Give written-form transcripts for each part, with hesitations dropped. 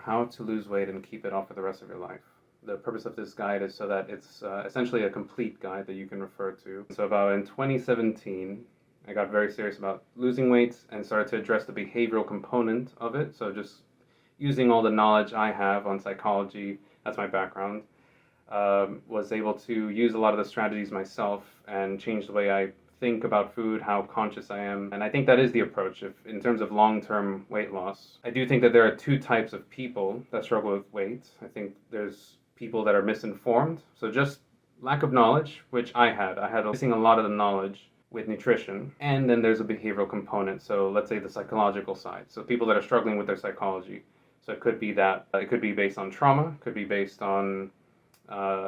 how to lose weight and keep it off for the rest of your life. The purpose of this guide is so that it's essentially a complete guide that you can refer to. So about in 2017, I got very serious about losing weight and started to address the behavioral component of it. So just using all the knowledge I have on psychology, that's my background, was able to use a lot of the strategies myself and change the way I think about food, how conscious I am. And I think that is the approach in terms of long-term weight loss. I do think that there are two types of people that struggle with weight. I think there's people that are misinformed. So just lack of knowledge, which I had. Missing a lot of the knowledge with nutrition. And then there's a behavioral component. So let's say the psychological side. So people that are struggling with their psychology. So it could be that, it could be based on trauma, it could be based on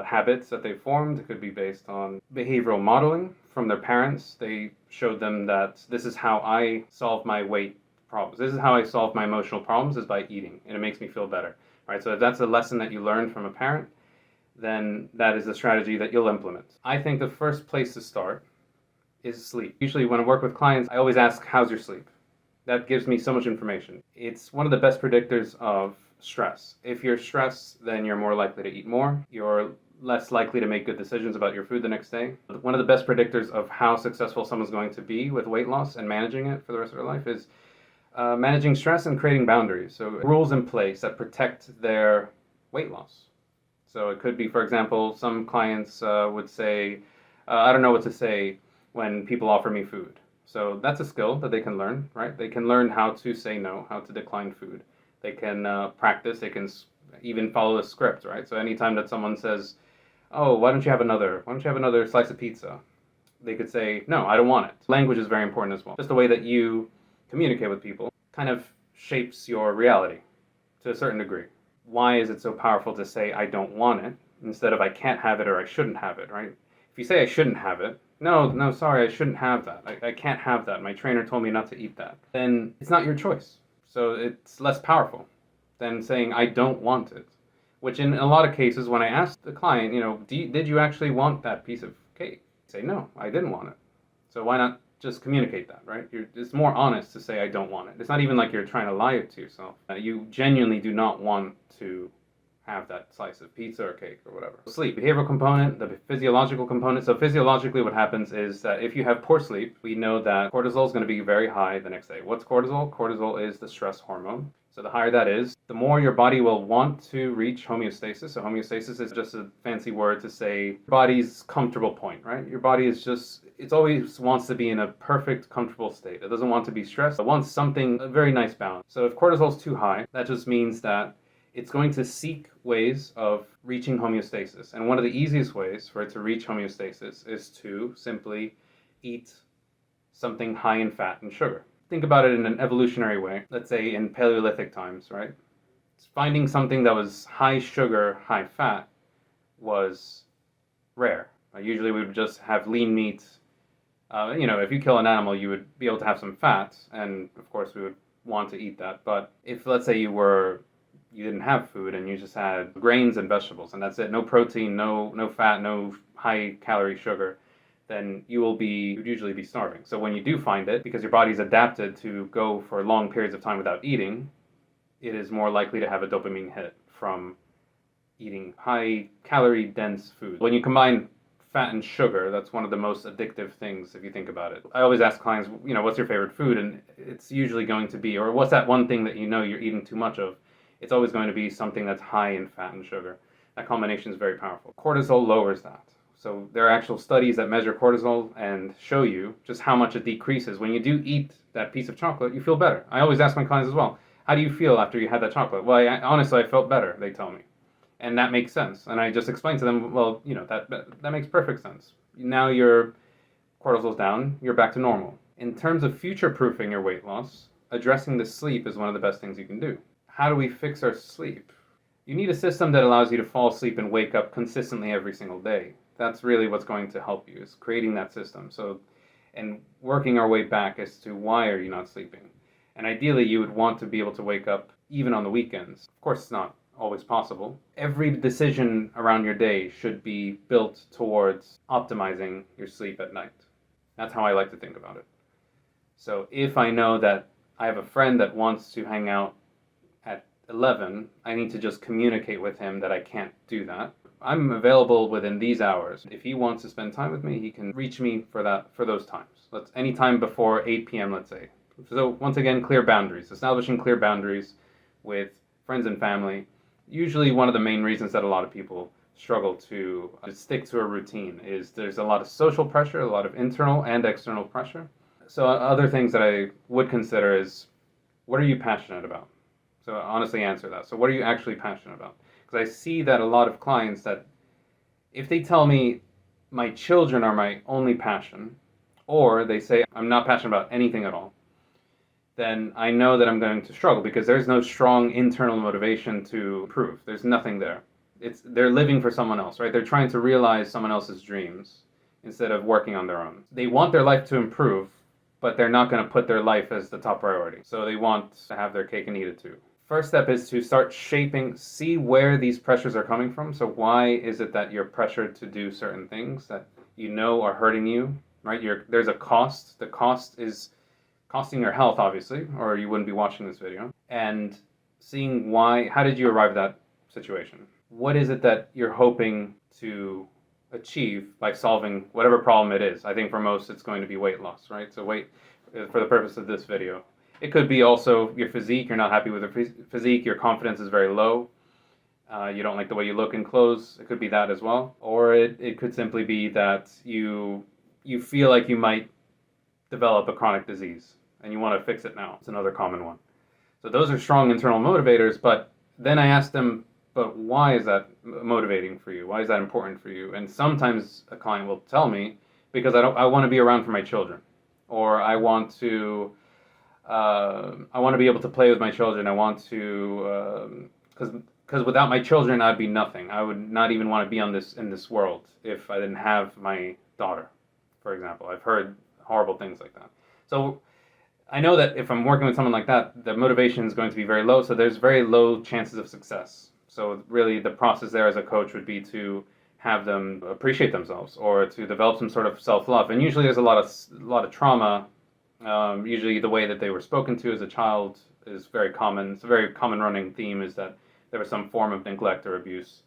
habits that they formed. It could be based on behavioral modeling from their parents. They showed them that this is how I solve my weight problems. This is how I solve my emotional problems, is by eating, and it makes me feel better. Right? So if that's a lesson that you learned from a parent, then that is a strategy that you'll implement. I think the first place to start is sleep. Usually when I work with clients, I always ask, how's your sleep? That gives me so much information. It's one of the best predictors of stress. If you're stressed, then you're more likely to eat more. You're less likely to make good decisions about your food the next day. One of the best predictors of how successful someone's going to be with weight loss and managing it for the rest of their life is managing stress and creating boundaries. So rules in place that protect their weight loss. So it could be, for example, some clients would say, I don't know what to say when people offer me food. So that's a skill that they can learn, right? They can learn how to say no, how to decline food. They can practice, they can even follow a script, right? So anytime that someone says, oh, why don't you have another slice of pizza? They could say, no, I don't want it. Language is very important as well. Just the way that you communicate with people kind of shapes your reality to a certain degree. Why is it so powerful to say, I don't want it, instead of I can't have it or I shouldn't have it, right? If you say I shouldn't have it, no, sorry, I shouldn't have that. I can't have that. My trainer told me not to eat that. Then it's not your choice. So it's less powerful than saying I don't want it, which in a lot of cases when I ask the client, did you actually want that piece of cake? They say, no, I didn't want it. So why not just communicate that, right? It's more honest to say I don't want it. It's not even like you're trying to lie to yourself. You genuinely do not want to have that slice of pizza or cake or whatever. Sleep, behavioral component, the physiological component. So physiologically what happens is that if you have poor sleep, we know that cortisol is going to be very high the next day. What's cortisol? Cortisol is the stress hormone. So the higher that is, the more your body will want to reach homeostasis. So homeostasis is just a fancy word to say body's comfortable point, right? Your body is it always wants to be in a perfect, comfortable state. It doesn't want to be stressed. It wants a very nice balance. So if cortisol is too high, that just means that it's going to seek ways of reaching homeostasis. And one of the easiest ways for it to reach homeostasis is to simply eat something high in fat and sugar. Think about it in an evolutionary way. Let's say in Paleolithic times, right? Finding something that was high sugar, high fat was rare. Usually we would just have lean meat. If you kill an animal, you would be able to have some fat, and of course we would want to eat that. But if, let's say, you didn't have food and you just had grains and vegetables and that's it, no protein, no fat, no high calorie sugar, then you'd usually be starving. So when you do find it, because your body's adapted to go for long periods of time without eating, it is more likely to have a dopamine hit from eating high calorie dense food. When you combine fat and sugar, that's one of the most addictive things if you think about it. I always ask clients, what's your favorite food? And it's usually going to be, or what's that one thing that you're eating too much of? It's always going to be something that's high in fat and sugar. That combination is very powerful. Cortisol lowers that. So there are actual studies that measure cortisol and show you just how much it decreases. When you do eat that piece of chocolate, you feel better. I always ask my clients as well, how do you feel after you had that chocolate? Well, honestly, I felt better, they tell me. And that makes sense. And I just explain to them, well, that makes perfect sense. Now your cortisol's down, you're back to normal. In terms of future-proofing your weight loss, addressing the sleep is one of the best things you can do. How do we fix our sleep? You need a system that allows you to fall asleep and wake up consistently every single day. That's really what's going to help you, is creating that system. And working our way back as to why are you not sleeping. And ideally, you would want to be able to wake up even on the weekends. Of course, it's not always possible. Every decision around your day should be built towards optimizing your sleep at night. That's how I like to think about it. So if I know that I have a friend that wants to hang out at 11, I need to just communicate with him that I can't do that. I'm available within these hours. If he wants to spend time with me, he can reach me for those times. Let's any time before 8 p.m., let's say. So once again, clear boundaries. Establishing clear boundaries with friends and family. Usually one of the main reasons that a lot of people struggle to stick to a routine is there's a lot of social pressure, a lot of internal and external pressure. So other things that I would consider is, what are you passionate about? So honestly answer that. So what are you actually passionate about? Because I see that a lot of clients that if they tell me my children are my only passion, or they say I'm not passionate about anything at all, then I know that I'm going to struggle because there's no strong internal motivation to improve. There's nothing there. They're living for someone else, right? They're trying to realize someone else's dreams instead of working on their own. They want their life to improve, but they're not going to put their life as the top priority. So they want to have their cake and eat it too. First step is to start see where these pressures are coming from. So why is it that you're pressured to do certain things that you know are hurting you, right? There's a cost. The cost is costing your health, obviously, or you wouldn't be watching this video. And seeing how did you arrive at that situation? What is it that you're hoping to achieve by solving whatever problem it is? I think for most it's going to be weight loss, right? So for the purpose of this video. It could be also your physique. You're not happy with your physique. Your confidence is very low. You don't like the way you look in clothes. It could be that as well. Or it could simply be that you feel like you might develop a chronic disease and you want to fix it now. It's another common one. So those are strong internal motivators, but then I ask them, but why is that motivating for you? Why is that important for you? And sometimes a client will tell me, because I want to be around for my children, or I want to be able to play with my children. I want to, because without my children, I'd be nothing. I would not even want to be in this world if I didn't have my daughter, for example. I've heard horrible things like that. So I know that if I'm working with someone like that, the motivation is going to be very low. So there's very low chances of success. So really, the process there as a coach would be to have them appreciate themselves or to develop some sort of self-love. And usually, there's a lot of trauma. Usually the way that they were spoken to as a child is very common. It's a very common running theme is that there was some form of neglect or abuse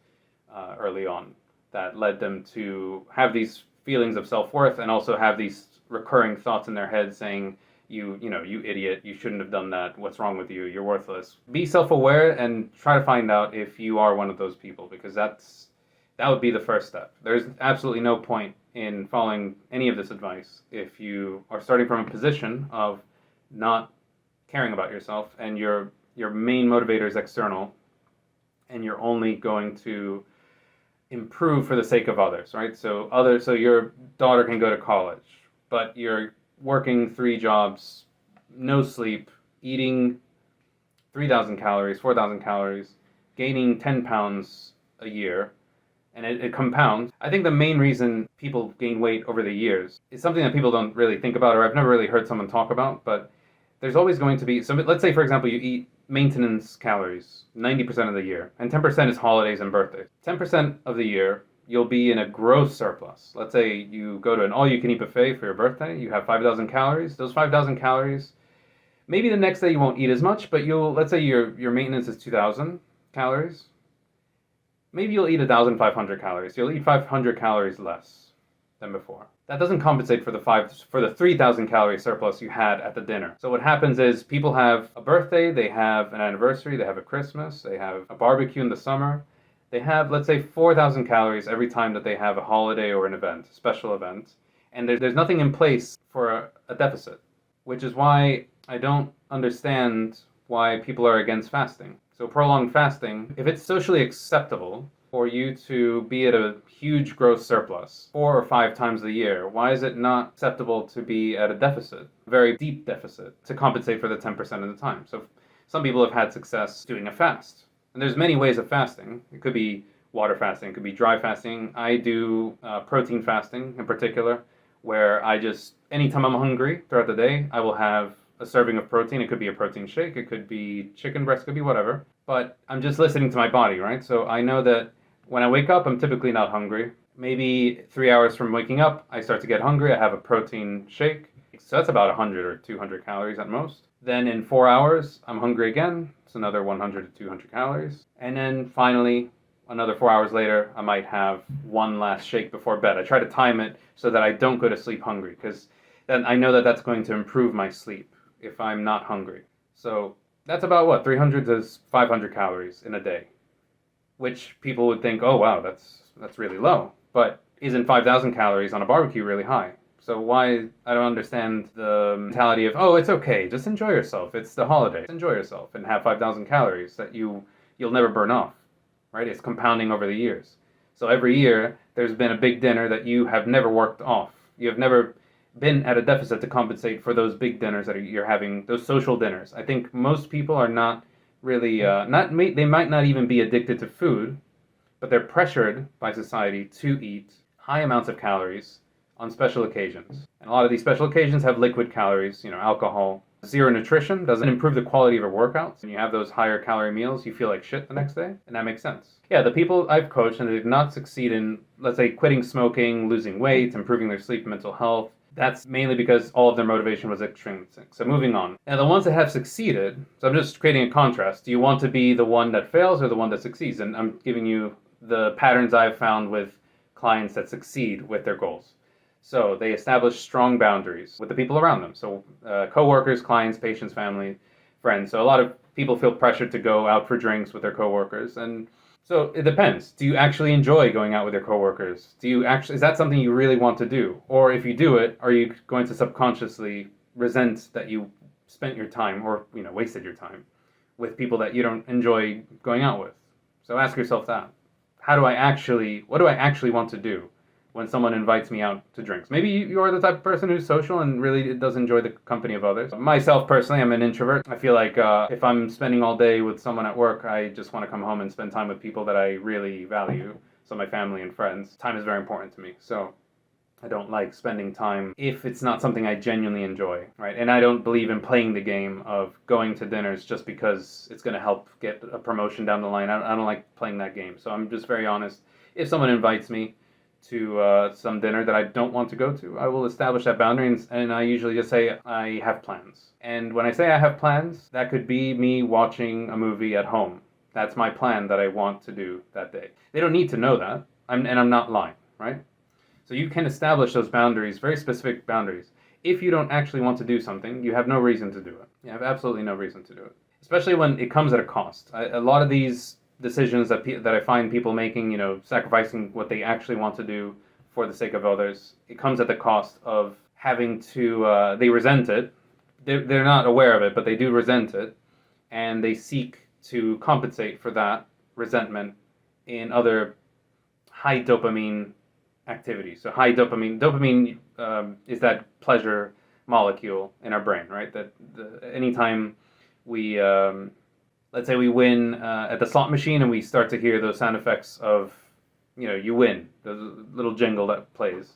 early on that led them to have these feelings of self-worth and also have these recurring thoughts in their head saying, you idiot, you shouldn't have done that, what's wrong with you, you're worthless. Be self-aware and try to find out if you are one of those people, because that would be the first step. There's absolutely no point in following any of this advice if you are starting from a position of not caring about yourself and your main motivator is external and you're only going to improve for the sake of others, right? So your daughter can go to college, but you're working 3 jobs, no sleep, eating 3,000 calories, 4,000 calories, gaining 10 pounds a year, and it compounds. I think the main reason people gain weight over the years is something that people don't really think about, or I've never really heard someone talk about, but there's always going to be, so let's say, for example, you eat maintenance calories 90% of the year, and 10% is holidays and birthdays. 10% of the year, you'll be in a gross surplus. Let's say you go to an all-you-can-eat buffet for your birthday, you have 5,000 calories. Those 5,000 calories, maybe the next day you won't eat as much, but let's say your maintenance is 2,000 calories. Maybe you'll eat 1,500 calories. You'll eat 500 calories less than before. That doesn't compensate for the 3,000 calorie surplus you had at the dinner. So what happens is people have a birthday, they have an anniversary, they have a Christmas, they have a barbecue in the summer. They have, let's say, 4,000 calories every time that they have a holiday or an event, a special event. And there's nothing in place for a deficit, which is why I don't understand why people are against fasting. So prolonged fasting, if it's socially acceptable for you to be at a huge gross surplus 4 or 5 times a year, why is it not acceptable to be at a deficit, a very deep deficit, to compensate for the 10% of the time? So some people have had success doing a fast. And there's many ways of fasting. It could be water fasting, it could be dry fasting. I do protein fasting in particular, where anytime I'm hungry throughout the day, I will have a serving of protein. It could be a protein shake, it could be chicken breast, it could be whatever. But I'm just listening to my body, right? So I know that when I wake up, I'm typically not hungry. Maybe 3 hours from waking up, I start to get hungry. I have a protein shake. So that's about 100 or 200 calories at most. Then in 4 hours, I'm hungry again. It's another 100 to 200 calories. And then finally, another 4 hours later, I might have one last shake before bed. I try to time it so that I don't go to sleep hungry, because then I know that that's going to improve my sleep if I'm not hungry. So that's about what, 300 to 500 calories in a day, which people would think, oh wow, that's really low. But isn't 5,000 calories on a barbecue really high? So why, I don't understand the mentality of, oh, it's okay, just enjoy yourself. It's the holiday. Enjoy yourself and have 5,000 calories that you'll never burn off, right? It's compounding over the years. So every year there's been a big dinner that you have never worked off. You have never been at a deficit to compensate for those big dinners that you're having, those social dinners. I think most people are not really, they might not even be addicted to food, but they're pressured by society to eat high amounts of calories on special occasions. And a lot of these special occasions have liquid calories, alcohol. Zero nutrition doesn't improve the quality of your workouts. When you have those higher calorie meals, you feel like shit the next day, and that makes sense. Yeah, the people I've coached and they did not succeed in, let's say, quitting smoking, losing weight, improving their sleep and mental health, that's mainly because all of their motivation was extrinsic. So moving on. Now the ones that have succeeded, so I'm just creating a contrast. Do you want to be the one that fails or the one that succeeds? And I'm giving you the patterns I've found with clients that succeed with their goals. So they establish strong boundaries with the people around them. So coworkers, clients, patients, family, friends. So a lot of people feel pressured to go out for drinks with their coworkers. And so it depends. Do you actually enjoy going out with your coworkers? Is that something you really want to do? Or if you do it, are you going to subconsciously resent that you spent your time or, wasted your time with people that you don't enjoy going out with? So ask yourself that. What do I actually want to do when someone invites me out to drinks? Maybe you are the type of person who's social and really does enjoy the company of others. Myself, personally, I'm an introvert. I feel like if I'm spending all day with someone at work, I just want to come home and spend time with people that I really value. So my family and friends. Time is very important to me. So I don't like spending time if it's not something I genuinely enjoy, right? And I don't believe in playing the game of going to dinners just because it's going to help get a promotion down the line. I don't like playing that game. So I'm just very honest. If someone invites me to some dinner that I don't want to go to, I will establish that boundary, and I usually just say I have plans. And when I say I have plans, that could be me watching a movie at home. That's my plan that I want to do that day. They don't need to know that, and I'm not lying, right? So you can establish those boundaries, very specific boundaries. If you don't actually want to do something, you have no reason to do it. You have absolutely no reason to do it, especially when it comes at a cost. A lot of these decisions that I find people making, sacrificing what they actually want to do for the sake of others, it comes at the cost of having to, they resent it. They're not aware of it, but they do resent it, and they seek to compensate for that resentment in other high dopamine activity. So high dopamine is that pleasure molecule in our brain, right? That anytime we, let's say we win at the slot machine and we start to hear those sound effects of, you win, the little jingle that plays,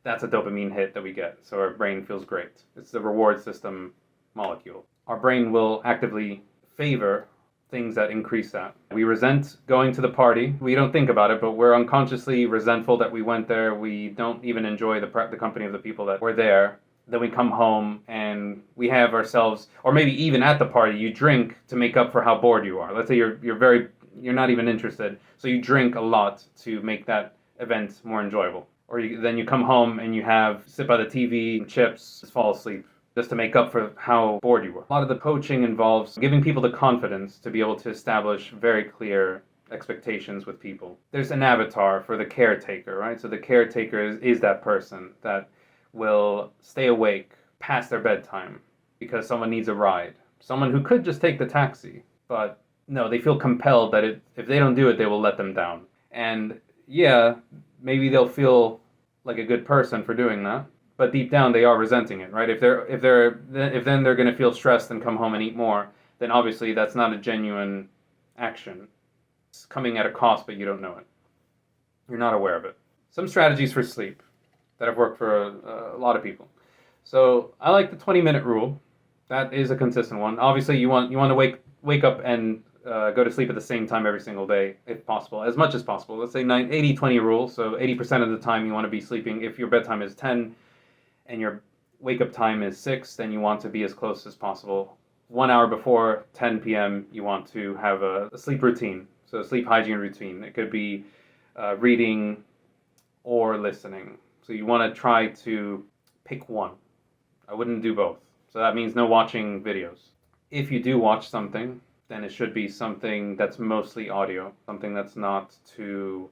that's a dopamine hit that we get. So our brain feels great. It's the reward system molecule. Our brain will actively favor things that increase that. We resent going to the party. We don't think about it, but we're unconsciously resentful that we went there. We don't even enjoy the company of the people that were there. Then we come home and we have ourselves, or maybe even at the party, you drink to make up for how bored you are. Let's say you're not even interested, so you drink a lot to make that event more enjoyable. Or then you come home and you have sip out the TV, chips, just fall asleep, just to make up for how bored you were. A lot of the coaching involves giving people the confidence to be able to establish very clear expectations with people. There's an avatar for the caretaker, right? So the caretaker is that person that will stay awake past their bedtime because someone needs a ride. Someone who could just take the taxi, but no, they feel compelled that if they don't do it, they will let them down. And yeah, maybe they'll feel like a good person for doing that, but deep down they are resenting it, right? If then they're going to feel stressed and come home and eat more, then obviously that's not a genuine action. It's coming at a cost, but you don't know it. You're not aware of it. Some strategies for sleep that have worked for a lot of people. So I like the 20-minute rule. That is a consistent one. Obviously, you want to wake up and go to sleep at the same time every single day, if possible, as much as possible. Let's say 80-20 rule. So 80% of the time you want to be sleeping. If your bedtime is 10 and your wake up time is 6, then you want to be as close as possible. 1 hour before 10 p.m., you want to have a sleep routine. So a sleep hygiene routine. It could be reading or listening. So you want to try to pick one. I wouldn't do both. So that means no watching videos. If you do watch something, then it should be something that's mostly audio, something that's not too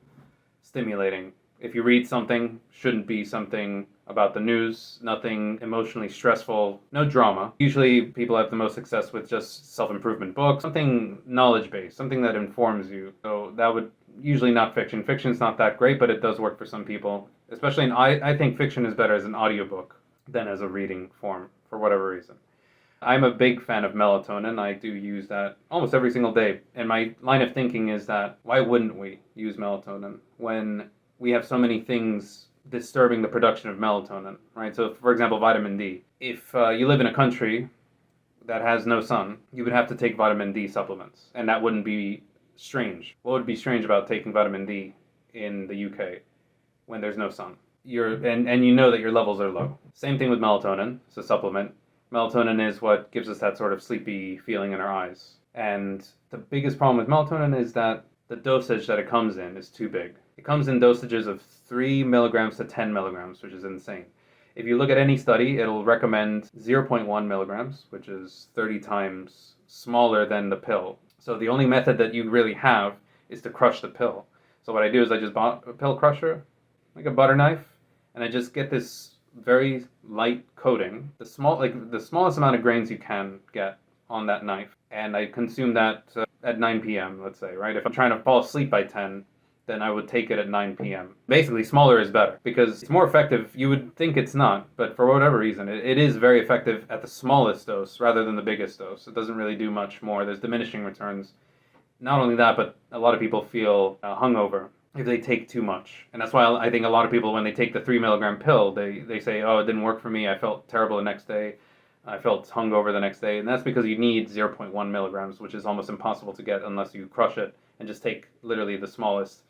stimulating. If you read something, shouldn't be something about the news, nothing emotionally stressful, no drama. Usually people have the most success with just self-improvement books, something knowledge-based, something that informs you. So that would usually not fiction. Fiction's not that great, but it does work for some people. Especially I think fiction is better as an audiobook than as a reading form for whatever reason. I'm a big fan of melatonin. I do use that almost every single day. And my line of thinking is that why wouldn't we use melatonin when we have so many things disturbing the production of melatonin, right? So, for example, vitamin D. If you live in a country that has no sun, you would have to take vitamin D supplements, and that wouldn't be strange. What would be strange about taking vitamin D in the UK when there's no sun? And you know that your levels are low. Same thing with melatonin. It's a supplement. Melatonin is what gives us that sort of sleepy feeling in our eyes. And the biggest problem with melatonin is that the dosage that it comes in is too big. It comes in dosages of 3 milligrams to 10 milligrams, which is insane. If you look at any study, it'll recommend 0.1 milligrams, which is 30 times smaller than the pill. So the only method that you really have is to crush the pill. So what I do is I just bought a pill crusher, like a butter knife, and I just get this very light coating, the smallest amount of grains you can get on that knife, and I consume that at 9 p.m., let's say, right? If I'm trying to fall asleep by 10, then I would take it at 9 p.m. Basically, smaller is better because it's more effective. You would think it's not, but for whatever reason, it is very effective at the smallest dose rather than the biggest dose. It doesn't really do much more. There's diminishing returns. Not only that, but a lot of people feel hungover if they take too much. And that's why I think a lot of people, when they take the 3 milligram pill, they say, oh, it didn't work for me. I felt terrible the next day. I felt hungover the next day. And that's because you need 0.1 milligrams, which is almost impossible to get unless you crush it and just take literally the smallest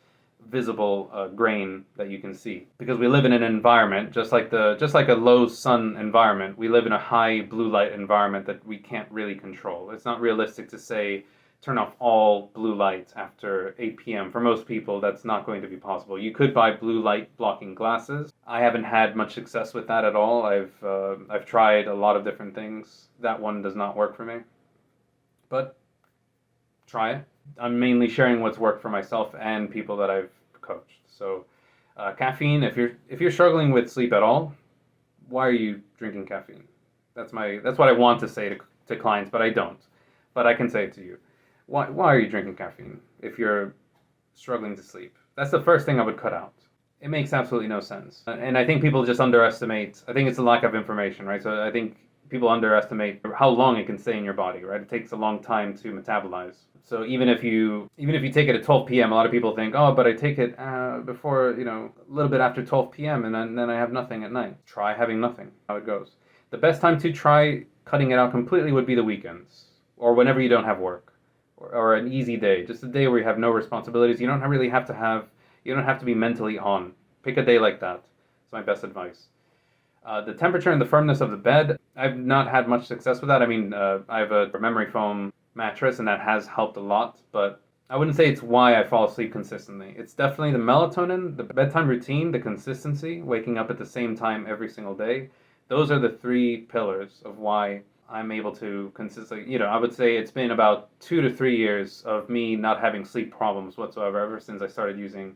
visible grain that you can see. Because we live in an environment, just like a low sun environment, we live in a high blue light environment that we can't really control. It's not realistic to say, turn off all blue light after 8 p.m. For most people, that's not going to be possible. You could buy blue light blocking glasses. I haven't had much success with that at all. I've tried a lot of different things. That one does not work for me. But try it. I'm mainly sharing what's worked for myself and people that I've coached. So caffeine, if you're struggling with sleep at all, why are you drinking caffeine? That's what I want to say to clients, but I don't. But I can say it to you. Why are you drinking caffeine if you're struggling to sleep? That's the first thing I would cut out. It makes absolutely no sense. And I think people just underestimate, I think it's a lack of information, right? So I think people underestimate how long it can stay in your body, right? It takes a long time to metabolize. So even if you take it at 12 p.m., a lot of people think, oh, but I take it before, a little bit after 12 p.m. and then I have nothing at night. Try having nothing, how it goes. The best time to try cutting it out completely would be the weekends or whenever you don't have work. Or an easy day, just a day where you have no responsibilities. You don't have to be mentally on. Pick a day like that. It's my best advice. The temperature and the firmness of the bed, I've not had much success with that. I mean, I have a memory foam mattress, and that has helped a lot, but I wouldn't say it's why I fall asleep consistently. It's definitely the melatonin, the bedtime routine, the consistency, waking up at the same time every single day. Those are the 3 pillars of why I'm able to consistently, I would say it's been about 2 to 3 years of me not having sleep problems whatsoever ever since I started using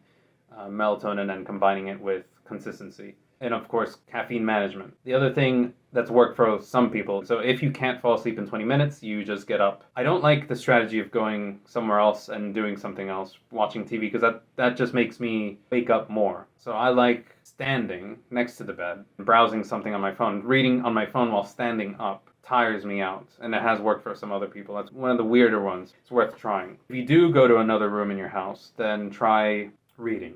melatonin and combining it with consistency. And of course, caffeine management. The other thing that's worked for some people, so if you can't fall asleep in 20 minutes, you just get up. I don't like the strategy of going somewhere else and doing something else, watching TV, because that just makes me wake up more. So I like standing next to the bed, browsing something on my phone, reading on my phone while standing up. Tires me out, and it has worked for some other people. That's one of the weirder ones. It's worth trying. If you do go to another room in your house, then try reading.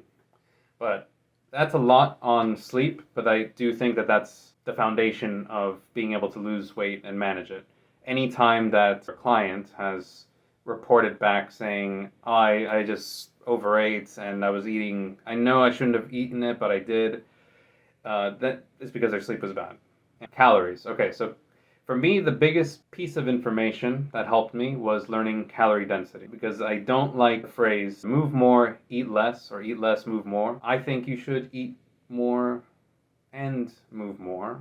But that's a lot on sleep, but I do think that that's the foundation of being able to lose weight and manage it. Anytime that a client has reported back saying, I just overate and I was eating, I know I shouldn't have eaten it, but I did, that is because their sleep was bad. Calories. Okay, so for me, the biggest piece of information that helped me was learning calorie density because I don't like the phrase move more, eat less, or eat less, move more. I think you should eat more and move more.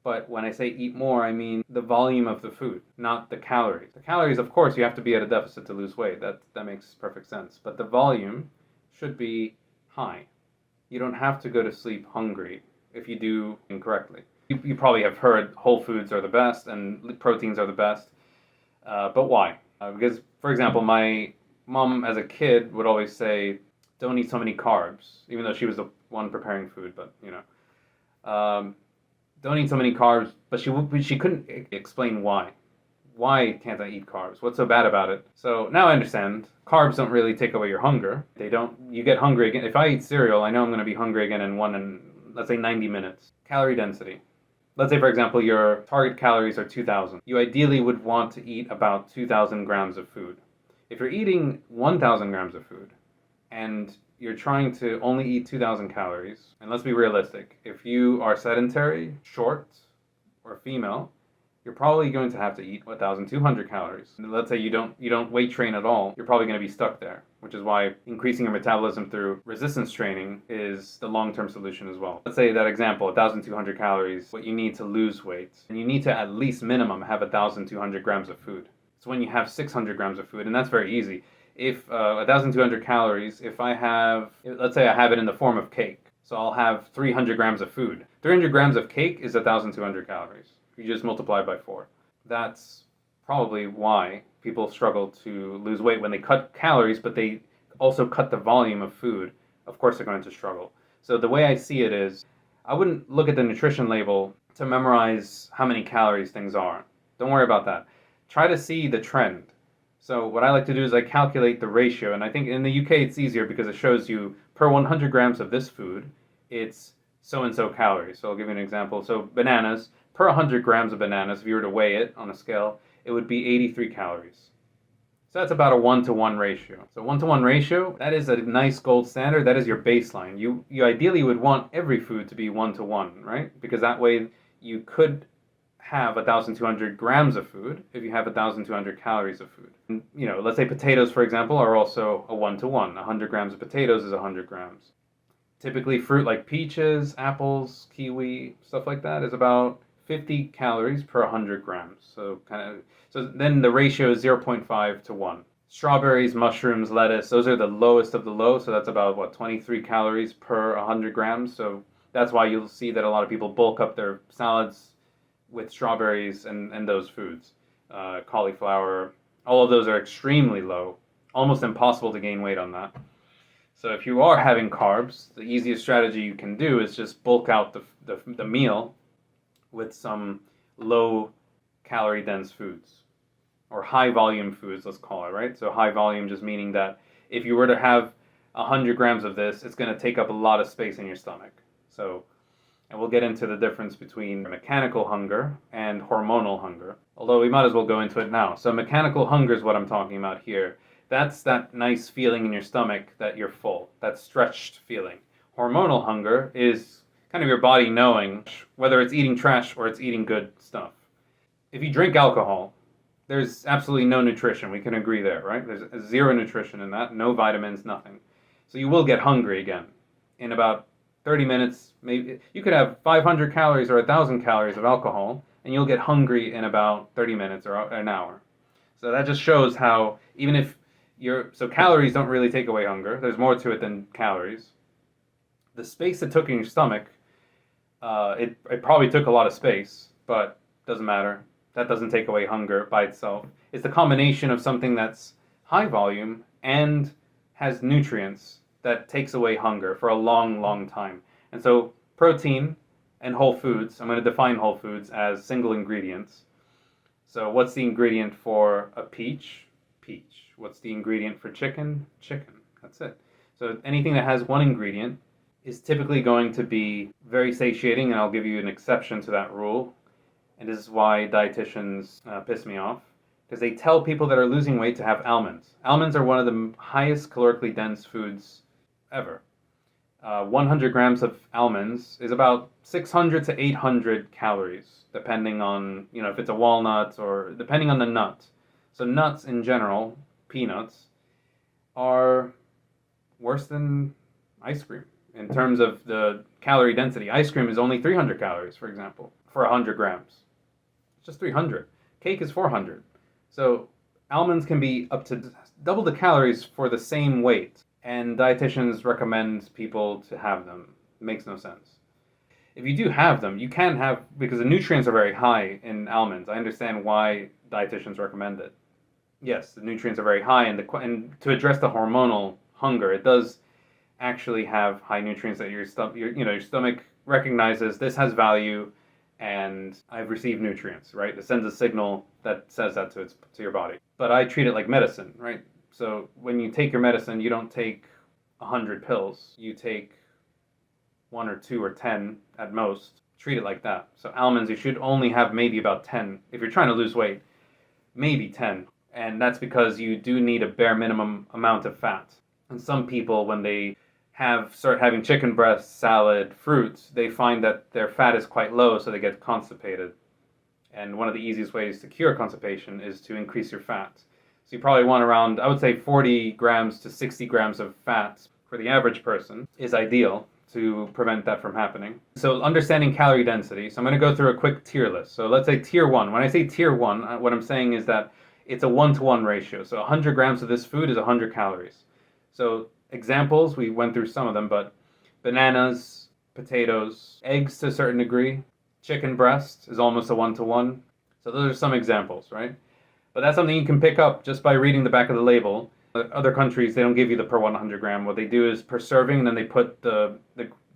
But when I say eat more, I mean the volume of the food, not the calories. The calories, of course, you have to be at a deficit to lose weight. That makes perfect sense. But the volume should be high. You don't have to go to sleep hungry if you do incorrectly. You probably have heard whole foods are the best and proteins are the best. But why? Because, for example, my mom as a kid would always say, don't eat so many carbs, even though she was the one preparing food, but you know. Don't eat so many carbs, but she couldn't explain why. Why can't I eat carbs? What's so bad about it? So now I understand. Carbs don't really take away your hunger. They don't. You get hungry again. If I eat cereal, I know I'm going to be hungry again in let's say 90 minutes. Calorie density. Let's say, for example, your target calories are 2,000. You ideally would want to eat about 2,000 grams of food. If you're eating 1,000 grams of food and you're trying to only eat 2,000 calories, and let's be realistic, if you are sedentary, short, or female, you're probably going to have to eat 1,200 calories. And let's say you don't weight train at all, you're probably going to be stuck there, which is why increasing your metabolism through resistance training is the long-term solution as well. Let's say that example, 1,200 calories, what you need to lose weight, and you need to at least minimum have 1,200 grams of food. So when you have 600 grams of food, and that's very easy. If 1,200 calories, if I have, let's say I have it in the form of cake, so I'll have 300 grams of food. 300 grams of cake is 1,200 calories. You just multiply by 4. That's probably why people struggle to lose weight when they cut calories, but they also cut the volume of food. Of course, they're going to struggle. So the way I see it is, I wouldn't look at the nutrition label to memorize how many calories things are. Don't worry about that. Try to see the trend. So what I like to do is I calculate the ratio, and I think in the UK it's easier because it shows you per 100 grams of this food, it's so-and-so calories. So I'll give you an example. So bananas, per 100 grams of bananas, if you were to weigh it on a scale, it would be 83 calories. So that's about a 1-to-1 ratio. So 1-to-1 ratio, that is a nice gold standard. That is your baseline. You ideally would want every food to be 1-to-1, right? Because that way you could have 1,200 grams of food if you have 1,200 calories of food. And, you know, let's say potatoes, for example, are also a 1-to-1. 100 grams of potatoes is 100 grams. Typically, fruit like peaches, apples, kiwi, stuff like that is about 50 calories per 100 grams. So then the ratio is 0.5 to 1. Strawberries, mushrooms, lettuce, those are the lowest of the low. So that's about 23 calories per 100 grams. So that's why you'll see that a lot of people bulk up their salads with strawberries and those foods. Cauliflower, all of those are extremely low, almost impossible to gain weight on that. So if you are having carbs, the easiest strategy you can do is just bulk out the meal with some low calorie dense foods or high volume foods, let's call it, right? So high volume just meaning that if you were to have 100 grams of this, it's going to take up a lot of space in your stomach. So, and we'll get into the difference between mechanical hunger and hormonal hunger, although we might as well go into it now. So mechanical hunger is what I'm talking about here. That's that nice feeling in your stomach that you're full, that stretched feeling. Hormonal hunger is kind of your body knowing whether it's eating trash or it's eating good stuff. If you drink alcohol, there's absolutely no nutrition. We can agree there, right? There's zero nutrition in that, no vitamins, nothing. So you will get hungry again. In about 30 minutes, maybe you could have 500 calories or 1,000 calories of alcohol, and you'll get hungry in about 30 minutes or an hour. So that just shows how even if so calories don't really take away hunger. There's more to it than calories. The space it took in your stomach, it probably took a lot of space, but doesn't matter. That doesn't take away hunger by itself. It's the combination of something that's high volume and has nutrients that takes away hunger for a long, long time. And so protein and whole foods, I'm going to define whole foods as single ingredients. So what's the ingredient for a peach? Peach. What's the ingredient for chicken? Chicken. That's it. So anything that has one ingredient is typically going to be very satiating, and I'll give you an exception to that rule. And this is why dietitians piss me off, because they tell people that are losing weight to have almonds. Almonds are one of the highest calorically dense foods ever. 100 grams of almonds is about 600 to 800 calories, depending on, if it's a walnut or depending on the nut. So nuts in general, peanuts, are worse than ice cream in terms of the calorie density. Ice cream is only 300 calories, for example, for 100 grams. It's just 300. Cake is 400. So almonds can be up to double the calories for the same weight, and dietitians recommend people to have them. It makes no sense. If you do have them, you can have, because the nutrients are very high in almonds. I understand why dietitians recommend it. Yes, the nutrients are very high, and to address the hormonal hunger, it does actually have high nutrients that your stomach recognizes this has value, and I've received nutrients, right? It sends a signal that says that to your body. But I treat it like medicine, right? So when you take your medicine, you don't take 100 pills. You take 1 or 2 or 10 at most. Treat it like that. So almonds, you should only have maybe about 10. If you're trying to lose weight, maybe 10. And that's because you do need a bare minimum amount of fat. And some people, when they start having chicken breast, salad, fruits, they find that their fat is quite low, so they get constipated. And one of the easiest ways to cure constipation is to increase your fat. So you probably want around, I would say 40 grams to 60 grams of fat for the average person is ideal to prevent that from happening. So understanding calorie density. So I'm going to go through a quick tier list. So let's say tier 1. When I say tier 1, what I'm saying is that it's a 1-to-1 ratio. So 100 grams of this food is 100 calories. So examples, we went through some of them, but bananas, potatoes, eggs to a certain degree, chicken breast is almost a 1-to-1. So those are some examples, right? But that's something you can pick up just by reading the back of the label. Other countries, they don't give you the per 100 gram. What they do is per serving, and then they put the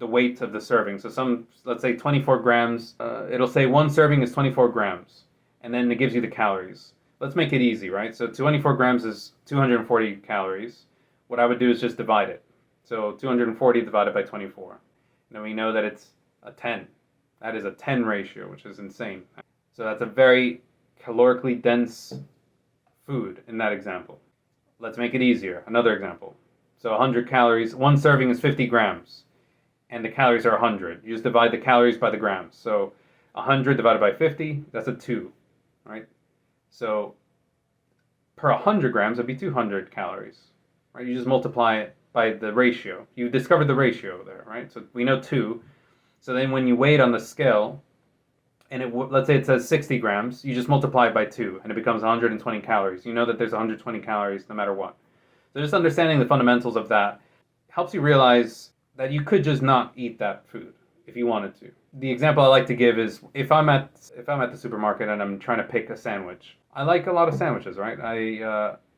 weight of the serving. So let's say 24 grams, it'll say one serving is 24 grams, and then it gives you the calories. Let's make it easy, right? So 24 grams is 240 calories. What I would do is just divide it. So 240 divided by 24. And then we know that it's a 10. That is a 10 ratio, which is insane. So that's a very calorically dense food in that example. Let's make it easier. Another example. So 100 calories, one serving is 50 grams, and the calories are 100. You just divide the calories by the grams. So 100 divided by 50, that's a 2, right? So per 100 grams, it'd be 200 calories, right? You just multiply it by the ratio. You discovered the ratio there, right? So we know 2. So then when you weigh it on the scale, and let's say it says 60 grams, you just multiply it by 2, and it becomes 120 calories. You know that there's 120 calories no matter what. So just understanding the fundamentals of that helps you realize that you could just not eat that food if you wanted to. The example I like to give is if I'm at the supermarket and I'm trying to pick a sandwich. I like a lot of sandwiches, right?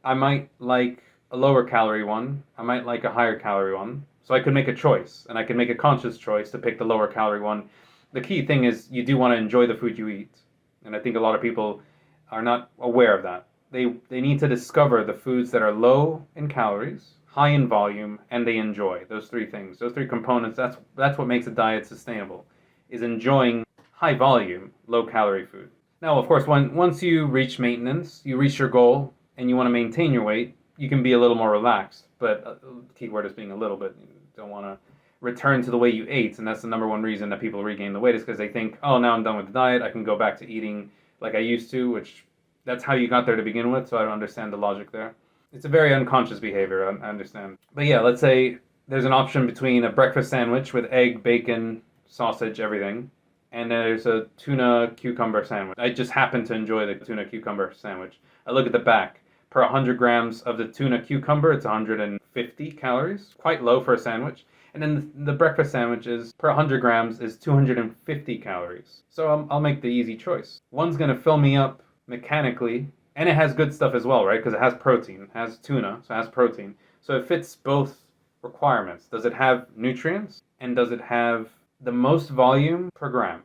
I might like a lower calorie one. I might like a higher calorie one. So I could make a choice, and I can make a conscious choice to pick the lower calorie one. The key thing is you do want to enjoy the food you eat. And I think a lot of people are not aware of that. They need to discover the foods that are low in calories, high in volume, and they enjoy. Those 3 things, those 3 components, that's what makes a diet sustainable, is enjoying high volume, low calorie food. Now, of course, once you reach maintenance, you reach your goal, and you want to maintain your weight, you can be a little more relaxed. But the key word is being a little bit. You don't want to return to the way you ate, and that's the number one reason that people regain the weight is because they think, oh, now I'm done with the diet, I can go back to eating like I used to, which that's how you got there to begin with, so I don't understand the logic there. It's a very unconscious behavior, I understand. But yeah, let's say there's an option between a breakfast sandwich with egg, bacon, sausage, everything, and there's a tuna cucumber sandwich. I just happen to enjoy the tuna cucumber sandwich. I look at the back. Per 100 grams of the tuna cucumber, it's 150 calories, quite low for a sandwich. And then the breakfast sandwich is, per 100 grams, is 250 calories. So I'll make the easy choice. One's going to fill me up mechanically, and it has good stuff as well, right? Because it has protein. It has tuna, so it has protein. So it fits both requirements. Does it have nutrients? And does it have the most volume per gram?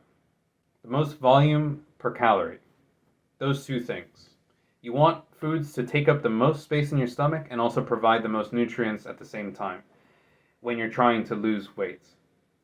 The most volume per calorie. Those 2 things. You want foods to take up the most space in your stomach and also provide the most nutrients at the same time when you're trying to lose weight.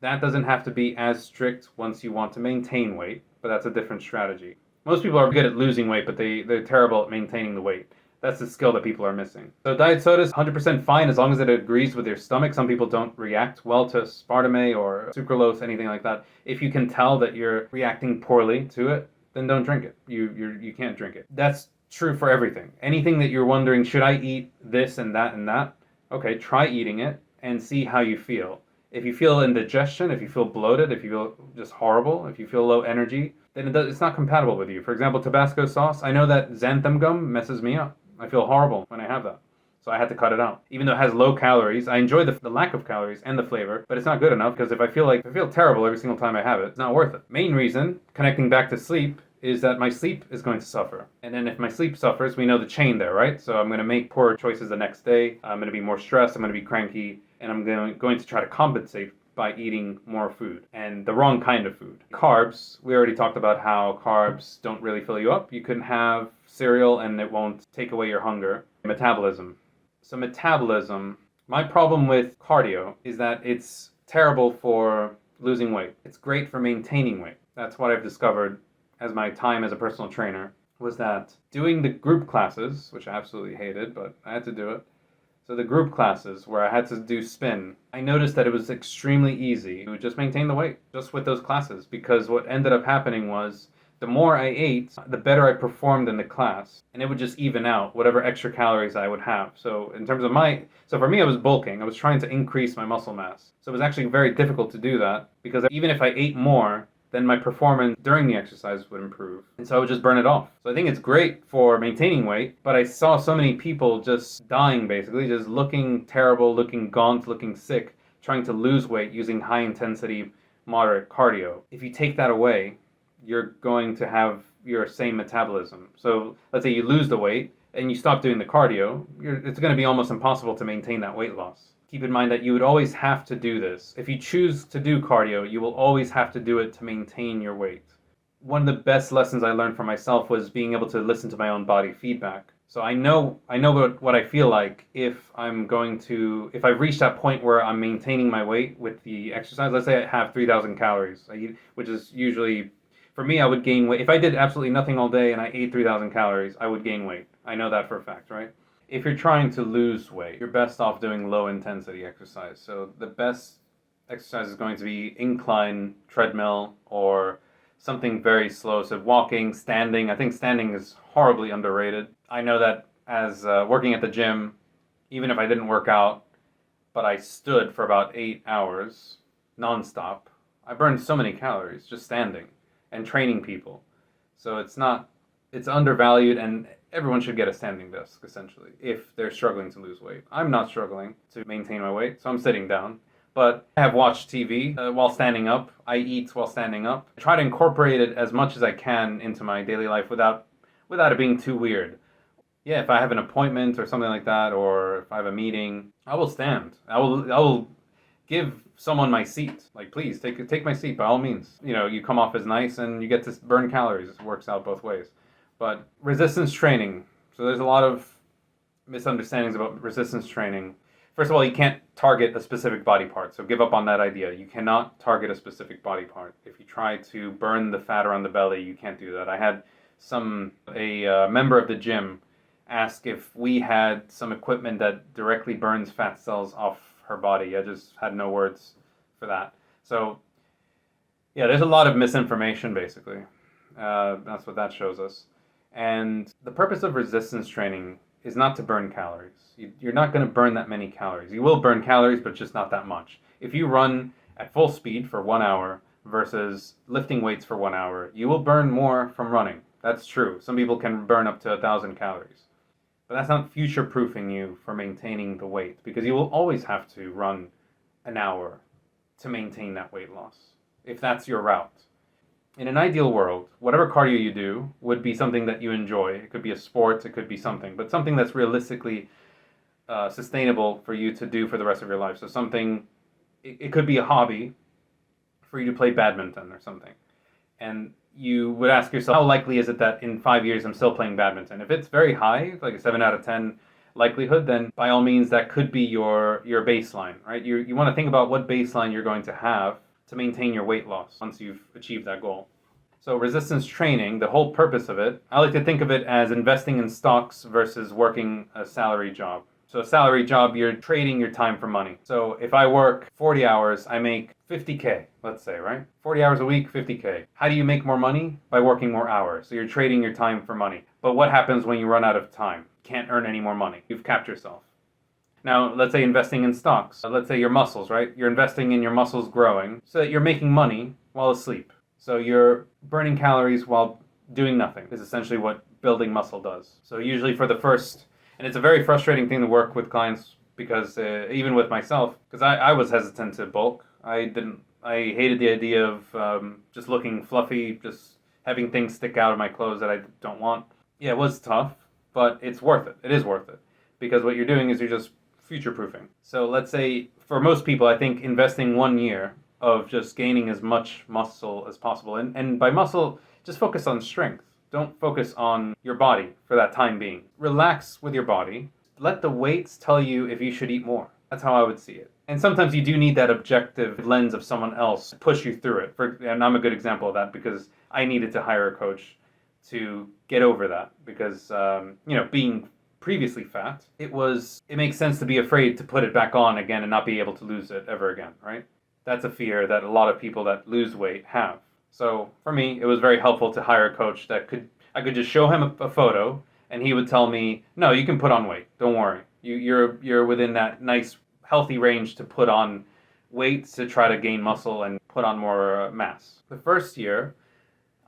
That doesn't have to be as strict once you want to maintain weight, but that's a different strategy. Most people are good at losing weight, but they're terrible at maintaining the weight. That's the skill that people are missing. So diet soda is 100% fine as long as it agrees with your stomach. Some people don't react well to aspartame or sucralose, anything like that. If you can tell that you're reacting poorly to it, then don't drink it. You can't drink it. That's true for everything. Anything that you're wondering, should I eat this and that and that? Okay, try eating it and see how you feel. If you feel indigestion, if you feel bloated, if you feel just horrible, if you feel low energy, then it's not compatible with you. For example, Tabasco sauce, I know that xanthan gum messes me up. I feel horrible when I have that. So I had to cut it out. Even though it has low calories, I enjoy the lack of calories and the flavor, but it's not good enough because if I feel terrible every single time I have it, it's not worth it. Main reason, connecting back to sleep, is that my sleep is going to suffer. And then if my sleep suffers, we know the chain there, right? So I'm going to make poor choices the next day. I'm going to be more stressed. I'm going to be cranky. And I'm going to try to compensate by eating more food and the wrong kind of food. Carbs, we already talked about how carbs don't really fill you up. You can have cereal and it won't take away your hunger. Metabolism. So metabolism, my problem with cardio is that it's terrible for losing weight. It's great for maintaining weight. That's what I've discovered as my time as a personal trainer, was that doing the group classes, which I absolutely hated, but I had to do it. So the group classes where I had to do spin, I noticed that it was extremely easy to just maintain the weight just with those classes, because what ended up happening was the more I ate, the better I performed in the class, and it would just even out whatever extra calories I would have. So in terms of so for me, I was bulking. I was trying to increase my muscle mass. So it was actually very difficult to do that because even if I ate more, then my performance during the exercise would improve. And so I would just burn it off. So I think it's great for maintaining weight, but I saw so many people just dying basically, just looking terrible, looking gaunt, looking sick, trying to lose weight using high intensity, moderate cardio. If you take that away, you're going to have your same metabolism. So let's say you lose the weight and you stop doing the cardio, it's going to be almost impossible to maintain that weight loss. Keep in mind that you would always have to do this. If you choose to do cardio, you will always have to do it to maintain your weight. One of the best lessons I learned for myself was being able to listen to my own body feedback. So I know what I feel like if I've reached that point where I'm maintaining my weight with the exercise. Let's say I have 3,000 calories, which is usually, for me, I would gain weight. If I did absolutely nothing all day and I ate 3,000 calories, I would gain weight. I know that for a fact, right? If you're trying to lose weight, you're best off doing low intensity exercise. So the best exercise is going to be incline, treadmill, or something very slow. So walking, standing. I think standing is horribly underrated. I know that as working at the gym, even if I didn't work out, but I stood for about 8 hours nonstop, I burned so many calories just standing and training people. So it's undervalued, and everyone should get a standing desk, essentially, if they're struggling to lose weight. I'm not struggling to maintain my weight, so I'm sitting down. But I have watched TV while standing up. I eat while standing up. I try to incorporate it as much as I can into my daily life without it being too weird. Yeah, if I have an appointment or something like that, or if I have a meeting, I will stand. I will give someone my seat. Like, please, take my seat by all means. You come off as nice and you get to burn calories. It works out both ways. But resistance training. So there's a lot of misunderstandings about resistance training. First of all, you can't target a specific body part, so give up on that idea. You cannot target a specific body part. If you try to burn the fat around the belly, you can't do that. I had a member of the gym ask if we had some equipment that directly burns fat cells off her body. I just had no words for that. So yeah, there's a lot of misinformation, basically. That's what that shows us. And the purpose of resistance training is not to burn calories. You're not going to burn that many calories. You will burn calories, but just not that much. If you run at full speed for 1 hour versus lifting weights for 1 hour, you will burn more from running. That's true. Some people can burn up to 1,000 calories. But that's not future-proofing you for maintaining the weight, because you will always have to run an hour to maintain that weight loss, if that's your route. In an ideal world, whatever cardio you do would be something that you enjoy. It could be a sport, it could be something, but something that's realistically sustainable for you to do for the rest of your life. So it could be a hobby for you to play badminton or something. And you would ask yourself, how likely is it that in 5 years I'm still playing badminton? If it's very high, like a 7 out of 10 likelihood, then by all means that could be your baseline, right? You want to think about what baseline you're going to have to maintain your weight loss once you've achieved that goal. So resistance training, the whole purpose of it, I like to think of it as investing in stocks versus working a salary job. So a salary job, you're trading your time for money. So if I work 40 hours, I make 50K, let's say, right? 40 hours a week, 50K. How do you make more money? By working more hours. So you're trading your time for money. But what happens when you run out of time? Can't earn any more money. You've capped yourself. Now, let's say investing in stocks. Let's say your muscles, right? You're investing in your muscles growing so that you're making money while asleep. So you're burning calories while doing nothing is essentially what building muscle does. So usually for the first, and it's a very frustrating thing to work with clients because even with myself, because I was hesitant to bulk. I hated the idea of just looking fluffy, just having things stick out of my clothes that I don't want. Yeah, it was tough, but it's worth it. It is worth it because what you're doing is you're just future-proofing. So let's say for most people, I think investing 1 year of just gaining as much muscle as possible, and by muscle, just focus on strength. Don't focus on your body for that time being. Relax with your body. Let the weights tell you if you should eat more. That's how I would see it. And sometimes you do need that objective lens of someone else to push you through it. And I'm a good example of that because I needed to hire a coach to get over that because, being previously fat, it makes sense to be afraid to put it back on again and not be able to lose it ever again, right? That's a fear that a lot of people that lose weight have. So for me, it was very helpful to hire a coach that I could just show him a photo and he would tell me, no, you can put on weight. Don't worry. You're within that nice, healthy range to put on weight to try to gain muscle and put on more mass. The first year,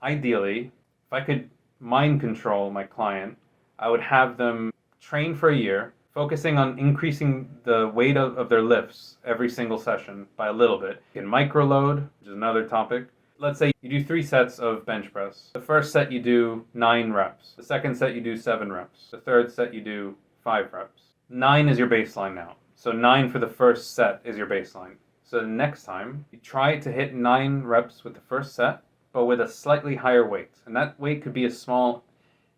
ideally, if I could mind control my client, I would have them train for a year, focusing on increasing the weight of their lifts every single session by a little bit. You can microload, which is another topic. Let's say you do 3 sets of bench press. The first set you do 9 reps. The second set you do 7 reps. The third set you do 5 reps. 9 is your baseline now. So 9 for the first set is your baseline. So the next time, you try to hit 9 reps with the first set, but with a slightly higher weight. And that weight could be as small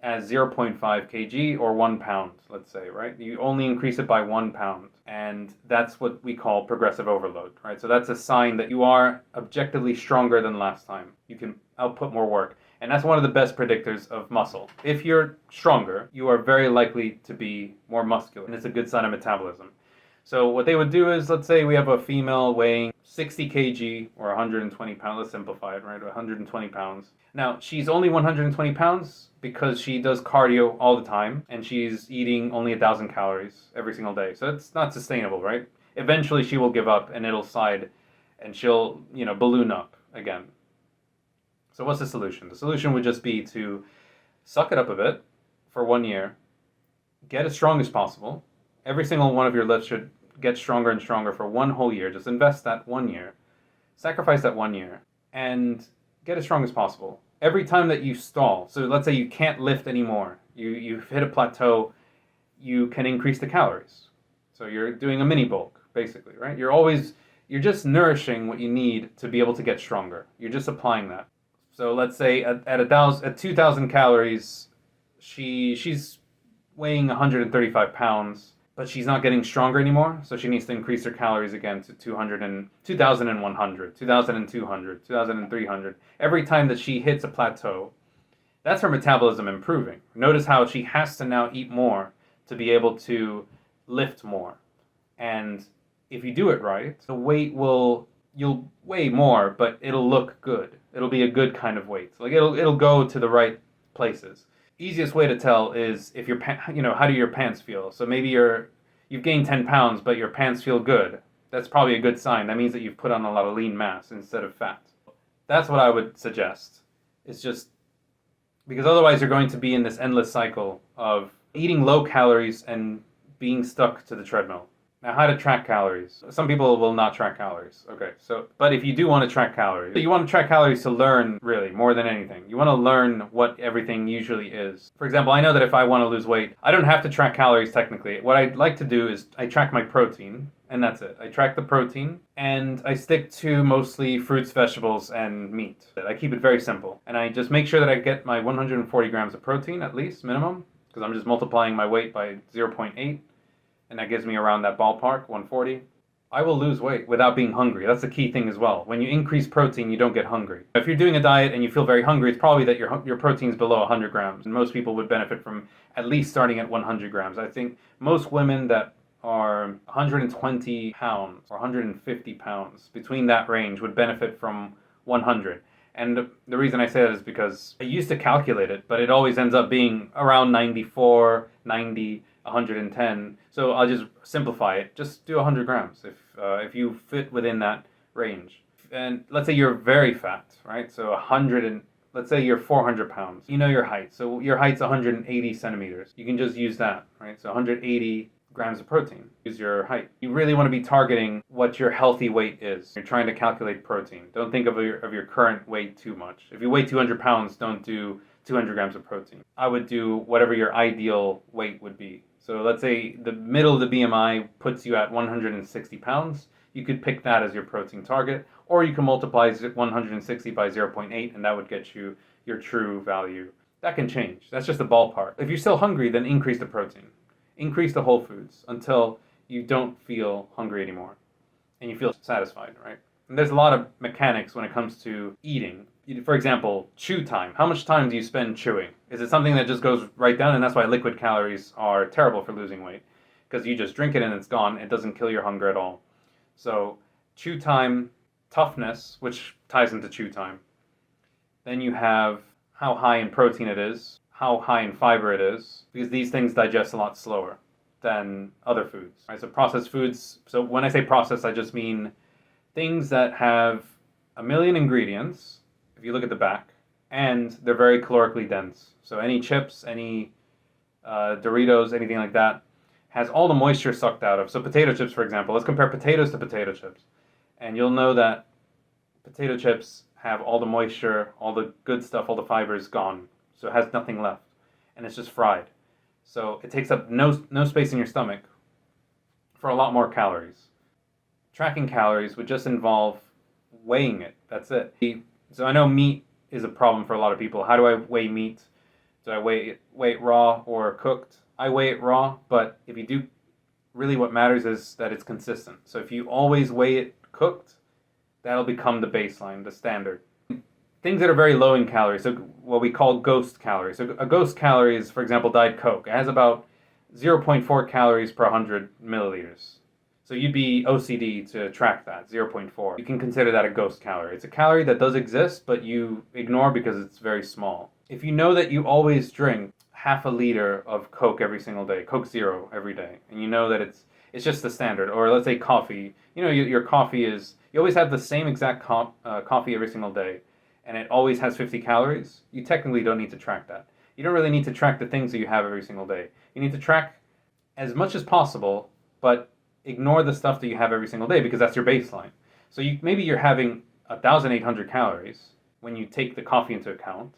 as 0.5 kg or 1 pound, let's say, right? You only increase it by 1 pound. And that's what we call progressive overload, right? So that's a sign that you are objectively stronger than last time. You can output more work. And that's one of the best predictors of muscle. If you're stronger, you are very likely to be more muscular. And it's a good sign of metabolism. So what they would do is, let's say we have a female weighing 60 kg or 120 pounds. Let's simplify it, right? 120 pounds. Now, she's only 120 pounds because she does cardio all the time and she's eating only 1,000 calories every single day. So it's not sustainable, right? Eventually she will give up and it'll slide and she'll, balloon up again. So what's the solution? The solution would just be to suck it up a bit for 1 year, get as strong as possible. Every single one of your lifts should get stronger and stronger for 1 whole year. Just invest that 1 year, sacrifice that 1 year, and get as strong as possible. Every time that you stall, so let's say you can't lift anymore, you've hit a plateau, you can increase the calories. So you're doing a mini bulk, basically, right? You're just nourishing what you need to be able to get stronger. You're just applying that. So let's say at 2,000 calories, she's weighing 135 pounds, but she's not getting stronger anymore, so she needs to increase her calories again to 2,100, 2,200, 2,300. Every time that she hits a plateau, that's her metabolism improving. Notice how she has to now eat more to be able to lift more. And if you do it right, the weight you'll weigh more, but it'll look good. It'll be a good kind of weight. Like it'll go to the right places. Easiest way to tell is if how do your pants feel? So maybe you've gained 10 pounds, but your pants feel good. That's probably a good sign. That means that you've put on a lot of lean mass instead of fat. That's what I would suggest. It's just because otherwise you're going to be in this endless cycle of eating low calories and being stuck to the treadmill. Now, how to track calories. Some people will not track calories. Okay, but if you do want to track calories, you want to track calories to learn, really, more than anything. You want to learn what everything usually is. For example, I know that if I want to lose weight, I don't have to track calories technically. What I'd like to do is I track my protein, and that's it. I track the protein, and I stick to mostly fruits, vegetables, and meat. I keep it very simple. And I just make sure that I get my 140 grams of protein, at least, minimum, because I'm just multiplying my weight by 0.8. And that gives me around that ballpark, 140. I will lose weight without being hungry. That's the key thing as well. When you increase protein, you don't get hungry. If you're doing a diet and you feel very hungry, it's probably that your protein is below 100 grams. And most people would benefit from at least starting at 100 grams. I think most women that are 120 pounds or 150 pounds, between that range, would benefit from 100. And the reason I say that is because I used to calculate it, but it always ends up being around 94, 90, 110. So I'll just simplify it. Just do 100 grams if you fit within that range. And let's say you're very fat, right? So 100 and let's say you're 400 pounds. You know your height. So your height's 180 centimeters. You can just use that, right? So 180 grams of protein. Use your height. You really want to be targeting what your healthy weight is. You're trying to calculate protein. Don't think of your current weight too much. If you weigh 200 pounds, don't do 200 grams of protein. I would do whatever your ideal weight would be. So let's say the middle of the BMI puts you at 160 pounds. You could pick that as your protein target, or you can multiply 160 by 0.8, and that would get you your true value. That can change. That's just a ballpark. If you're still hungry, then increase the protein. Increase the whole foods until you don't feel hungry anymore and you feel satisfied, right? And there's a lot of mechanics when it comes to eating. For example, chew time. How much time do you spend chewing? Is it something that just goes right down? And that's why liquid calories are terrible for losing weight, because you just drink it and it's gone. It doesn't kill your hunger at all. So chew time, toughness, which ties into chew time. Then you have how high in protein it is, how high in fiber it is, because these things digest a lot slower than other foods. Right? So processed foods, so when I say processed, I just mean things that have a million ingredients, if you look at the back, and they're very calorically dense. So any chips, any Doritos, anything like that, has all the moisture sucked out of. So potato chips, for example, let's compare potatoes to potato chips. And you'll know that potato chips have all the moisture, all the good stuff, all the fibers gone. So it has nothing left. And it's just fried. So it takes up no space in your stomach for a lot more calories. Tracking calories would just involve weighing it. That's it. So I know meat is a problem for a lot of people. How do I weigh meat? Do I weigh it raw or cooked? I weigh it raw, but if you do, really what matters is that it's consistent. So if you always weigh it cooked, that'll become the baseline, the standard. Things that are very low in calories, so what we call ghost calories. So a ghost calorie is, for example, Diet Coke. It has about 0.4 calories per 100 milliliters. So you'd be OCD to track that, 0.4. You can consider that a ghost calorie. It's a calorie that does exist, but you ignore because it's very small. If you know that you always drink half a liter of Coke every single day, Coke Zero every day, and you know that it's just the standard, or let's say coffee, you know, your coffee is, you always have the same exact coffee every single day, and it always has 50 calories, you technically don't need to track that. You don't really need to track the things that you have every single day. You need to track as much as possible, but ignore the stuff that you have every single day because that's your baseline. So maybe you're having 1,800 calories when you take the coffee into account,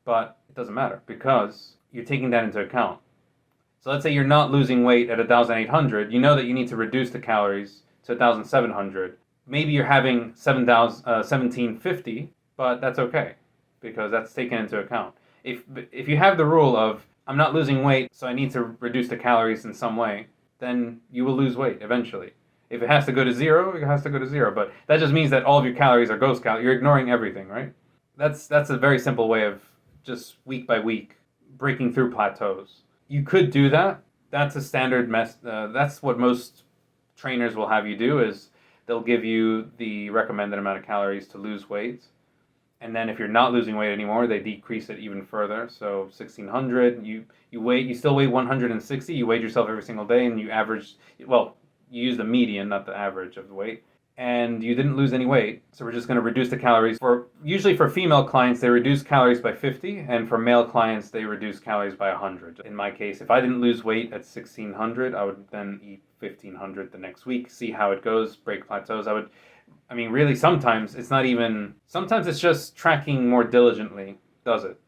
but it doesn't matter because you're taking that into account. So let's say you're not losing weight at 1,800, you know that you need to reduce the calories to 1,700. Maybe you're having 1,750, but that's okay because that's taken into account. If you have the rule of, I'm not losing weight, so I need to reduce the calories in some way, then you will lose weight eventually. If it has to go to zero, it has to go to zero. But that just means that all of your calories are ghost calories. You're ignoring everything, right? That's a very simple way of just week by week breaking through plateaus. You could do that. That's a standard that's what most trainers will have you do, is they'll give you the recommended amount of calories to lose weight. And then if you're not losing weight anymore, they decrease it even further. So 1,600, you still weigh 160, you weighed yourself every single day and you averaged, well, you use the median, not the average of the weight, and you didn't lose any weight. So we're just going to reduce the calories. Usually for female clients, they reduce calories by 50, and for male clients, they reduce calories by 100. In my case, if I didn't lose weight at 1,600, I would then eat 1,500 the next week, see how it goes, break plateaus. Really, sometimes it's just tracking more diligently does it.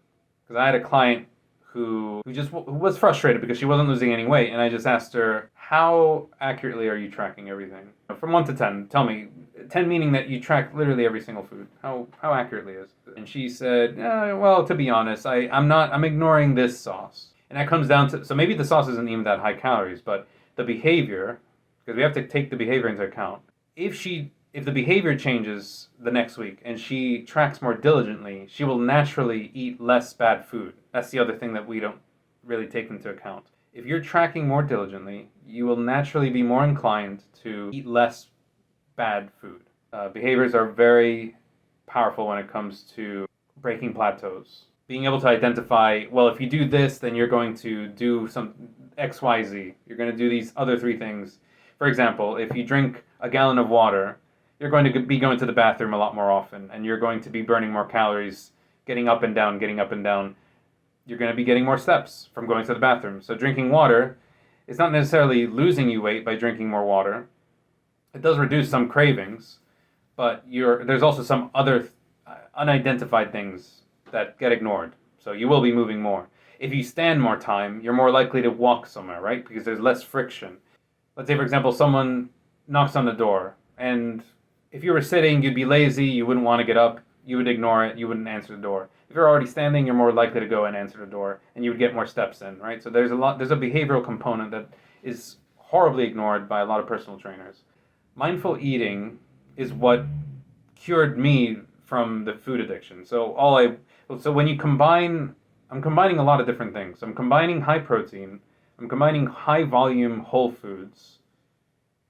Because I had a client who just was frustrated because she wasn't losing any weight, and I just asked her, how accurately are you tracking everything? From 1 to 10, tell me. 10 meaning that you track literally every single food. How accurately is it? And she said, well, to be honest, I'm ignoring this sauce. And that comes down to, so maybe the sauce isn't even that high calories, but the behavior, because we have to take the behavior into account. If the behavior changes the next week and she tracks more diligently, she will naturally eat less bad food. That's the other thing that we don't really take into account. If you're tracking more diligently, you will naturally be more inclined to eat less bad food. Behaviors are very powerful when it comes to breaking plateaus. Being able to identify, well, if you do this, then you're going to do some XYZ. You're going to do these other three things. For example, if you drink a gallon of water, you're going to be going to the bathroom a lot more often, and you're going to be burning more calories, getting up and down, getting up and down. You're going to be getting more steps from going to the bathroom. So drinking water is not necessarily losing you weight by drinking more water. It does reduce some cravings, but there's also some other unidentified things that get ignored. So you will be moving more. If you stand more time, you're more likely to walk somewhere, right? Because there's less friction. Let's say, for example, someone knocks on the door, and if you were sitting, you'd be lazy, you wouldn't want to get up, you would ignore it, you wouldn't answer the door. If you're already standing, you're more likely to go and answer the door, and you would get more steps in, right? So there's a behavioral component that is horribly ignored by a lot of personal trainers. Mindful eating is what cured me from the food addiction. So when you combine, I'm combining a lot of different things. I'm combining high protein, I'm combining high volume whole foods.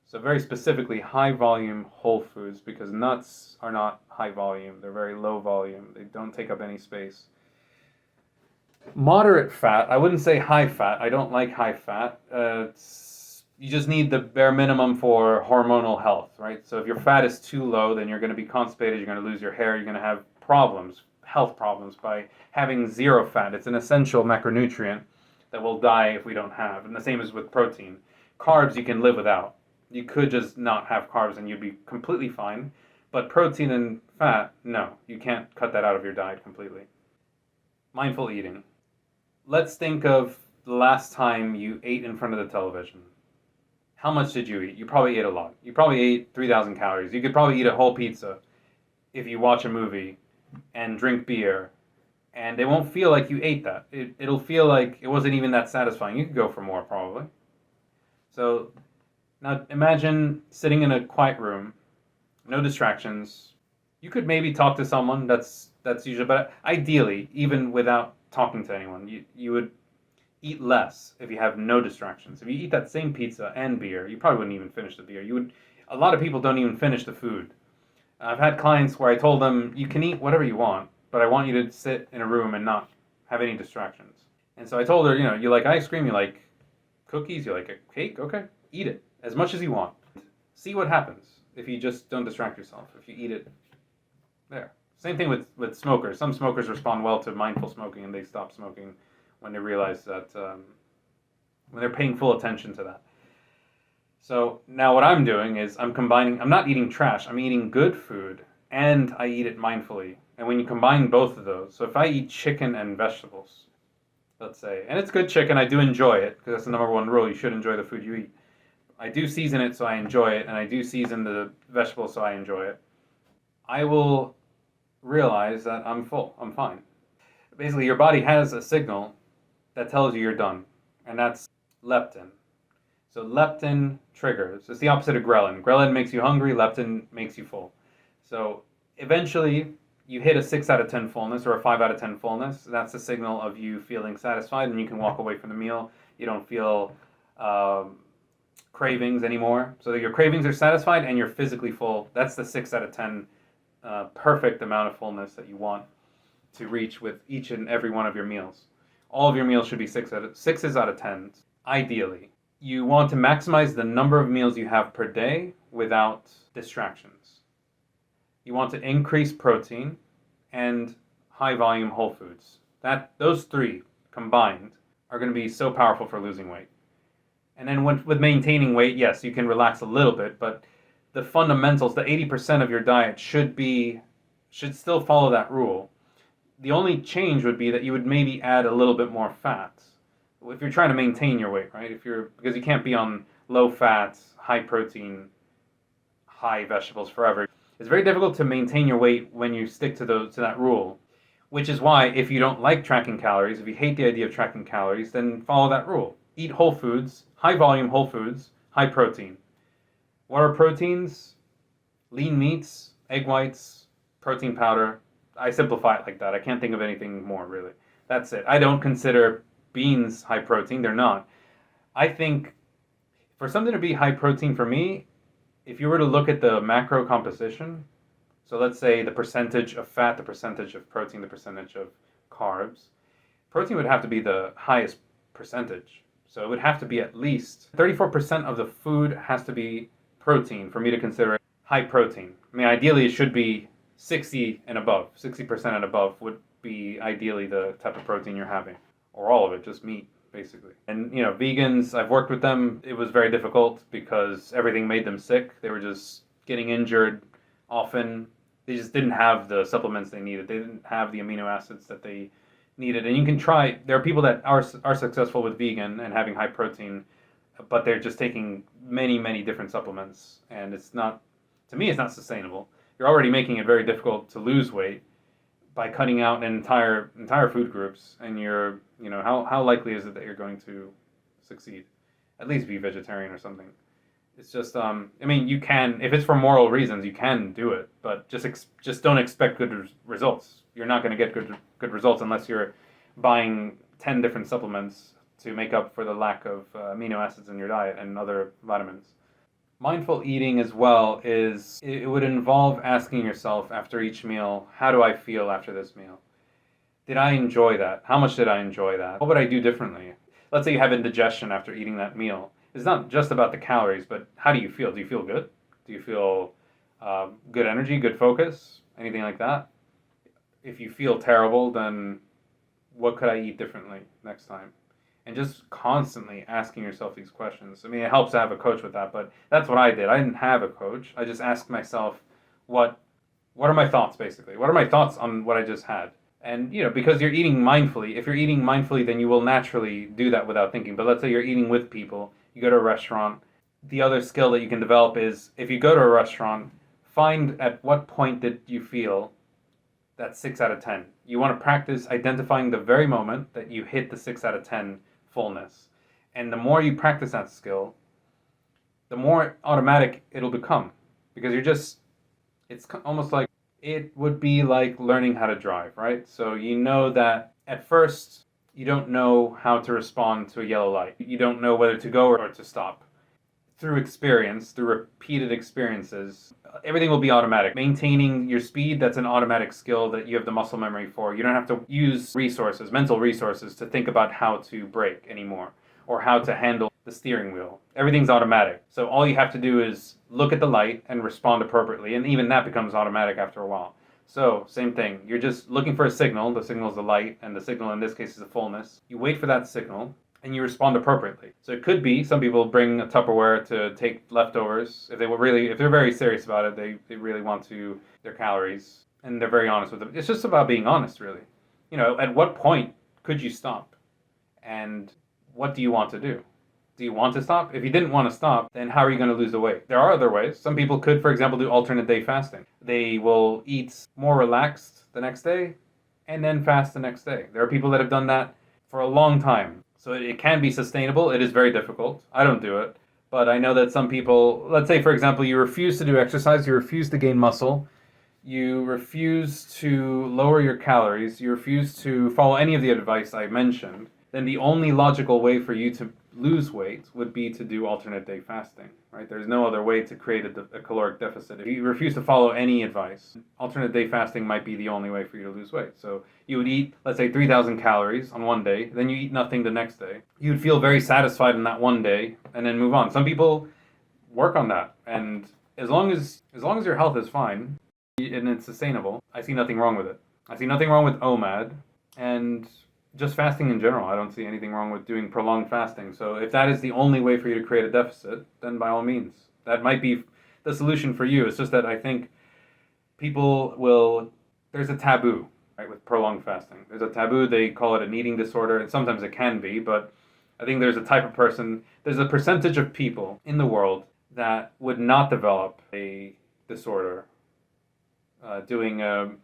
So very specifically high volume whole foods, because nuts are not high volume, they're very low volume. They don't take up any space. Moderate fat, I wouldn't say high fat. I don't like high fat. You just need the bare minimum for hormonal health, right? So if your fat is too low, then you're going to be constipated, you're going to lose your hair, you're going to have problems, health problems by having zero fat. It's an essential macronutrient that will die if we don't have. And the same is with protein. Carbs you can live without. You could just not have carbs and you'd be completely fine. But protein and fat, no. You can't cut that out of your diet completely. Mindful eating. Let's think of the last time you ate in front of the television. How much did you eat? You probably ate a lot. You probably ate 3,000 calories. You could probably eat a whole pizza if you watch a movie and drink beer. And it won't feel like you ate that. It'll feel like it wasn't even that satisfying. You could go for more, probably. So now imagine sitting in a quiet room, no distractions. You could maybe talk to someone, that's usually, but ideally, even without talking to anyone, you would eat less if you have no distractions. If you eat that same pizza and beer, you probably wouldn't even finish the beer. A lot of people don't even finish the food. I've had clients where I told them, you can eat whatever you want, but I want you to sit in a room and not have any distractions. And so I told her, you like ice cream, you like cookies, you like a cake, okay, eat it as much as you want. See what happens if you just don't distract yourself, if you eat it there. Same thing with smokers. Some smokers respond well to mindful smoking and they stop smoking when they realize that, when they're paying full attention to that. So now what I'm doing is I'm not eating trash, I'm eating good food and I eat it mindfully. And when you combine both of those, so if I eat chicken and vegetables, let's say, and it's good chicken, I do enjoy it, because that's the number one rule, you should enjoy the food you eat. I do season it so I enjoy it, and I do season the vegetables so I enjoy it. I will realize that I'm full, I'm fine. Basically, your body has a signal that tells you you're done, and that's leptin. So leptin triggers. It's the opposite of ghrelin. Ghrelin makes you hungry, leptin makes you full. So eventually, you hit a 6 out of 10 fullness or a 5 out of 10 fullness. That's the signal of you feeling satisfied, and you can walk away from the meal. You don't feel cravings anymore. So that your cravings are satisfied and you're physically full. That's the 6 out of 10 perfect amount of fullness that you want to reach with each and every one of your meals. All of your meals should be 6s out of 10, ideally. You want to maximize the number of meals you have per day without distractions. You want to increase protein and high volume whole foods. Those three combined are going to be so powerful for losing weight. And then with maintaining weight, yes, you can relax a little bit, but the fundamentals, the 80% of your diet should still follow that rule. The only change would be that you would maybe add a little bit more fat if you're trying to maintain your weight, right? Because you can't be on low fat, high protein, high vegetables forever. It's very difficult to maintain your weight when you stick to that rule, which is why if you don't like tracking calories, if you hate the idea of tracking calories, then follow that rule. Eat whole foods, high volume whole foods, high protein. What are proteins? Lean meats, egg whites, protein powder. I simplify it like that. I can't think of anything more, really. That's it. I don't consider beans high protein. They're not. I think for something to be high protein for me, if you were to look at the macro composition, so let's say the percentage of fat, the percentage of protein, the percentage of carbs, protein would have to be the highest percentage. So it would have to be at least 34% of the food has to be protein for me to consider it high protein. I mean, ideally it should be 60 and above. 60% and above would be ideally the type of protein you're having. Or all of it, just meat, basically. And, vegans, I've worked with them. It was very difficult because everything made them sick. They were just getting injured often. They just didn't have the supplements they needed. They didn't have the amino acids that they needed. And you can try, there are people that are successful with vegan and having high protein, but they're just taking many, many different supplements. And it's not, to me, it's not sustainable. You're already making it very difficult to lose weight by cutting out entire food groups, and how likely is it that you're going to succeed? At least be vegetarian or something. It's just you can, if it's for moral reasons, you can do it, but just don't expect good results. You're not going to get good results unless you're buying 10 different supplements to make up for the lack of amino acids in your diet and other vitamins. Mindful eating as well it would involve asking yourself after each meal, how do I feel after this meal? Did I enjoy that? How much did I enjoy that? What would I do differently? Let's say you have indigestion after eating that meal. It's not just about the calories, but how do you feel? Do you feel good? Do you feel good energy, good focus, anything like that? If you feel terrible, then what could I eat differently next time? And just constantly asking yourself these questions. I mean, it helps to have a coach with that, but that's what I did. I didn't have a coach. I just asked myself, what are my thoughts, basically? What are my thoughts on what I just had? And, because you're eating mindfully, if you're eating mindfully, then you will naturally do that without thinking. But let's say you're eating with people, you go to a restaurant. The other skill that you can develop is, if you go to a restaurant, find at what point did you feel that 6 out of 10. You want to practice identifying the very moment that you hit the 6 out of 10 fullness. And the more you practice that skill, the more automatic it'll become. Because it's almost like, it would be like learning how to drive, right? So you know that at first, you don't know how to respond to a yellow light. You don't know whether to go or to stop. Through experience, through repeated experiences, everything will be automatic. Maintaining your speed, that's an automatic skill that you have the muscle memory for. You don't have to use mental resources to think about how to brake anymore or how to handle the steering wheel. Everything's automatic. So all you have to do is look at the light and respond appropriately, and even that becomes automatic after a while. So, same thing. You're just looking for a signal. The signal is the light, and the signal in this case is the fullness. You wait for that signal, and you respond appropriately. So it could be some people bring a Tupperware to take leftovers. If they're very serious about it, they really want their calories, and they're very honest with it. It's just about being honest, really. At what point could you stop? And what do you want to do? Do you want to stop? If you didn't want to stop, then how are you going to lose the weight? There are other ways. Some people could, for example, do alternate day fasting. They will eat more relaxed the next day and then fast the next day. There are people that have done that for a long time. So it can be sustainable. It is very difficult. I don't do it. But I know that some people, let's say, for example, you refuse to do exercise, you refuse to gain muscle, you refuse to lower your calories, you refuse to follow any of the advice I mentioned, then the only logical way for you to lose weight would be to do alternate day fasting, right? There's no other way to create a caloric deficit. If you refuse to follow any advice, alternate day fasting might be the only way for you to lose weight. So you would eat, let's say, 3,000 calories on one day, then you eat nothing the next day. You'd feel very satisfied in that one day, and then move on. Some people work on that, and as long as your health is fine and it's sustainable, I see nothing wrong with it. I see nothing wrong with OMAD, and just fasting in general. I don't see anything wrong with doing prolonged fasting. So if that is the only way for you to create a deficit, then by all means. That might be the solution for you. It's just that I think there's a taboo, right, with prolonged fasting. There's a taboo. They call it an eating disorder, and sometimes it can be, but I think there's a percentage of people in the world that would not develop a disorder doing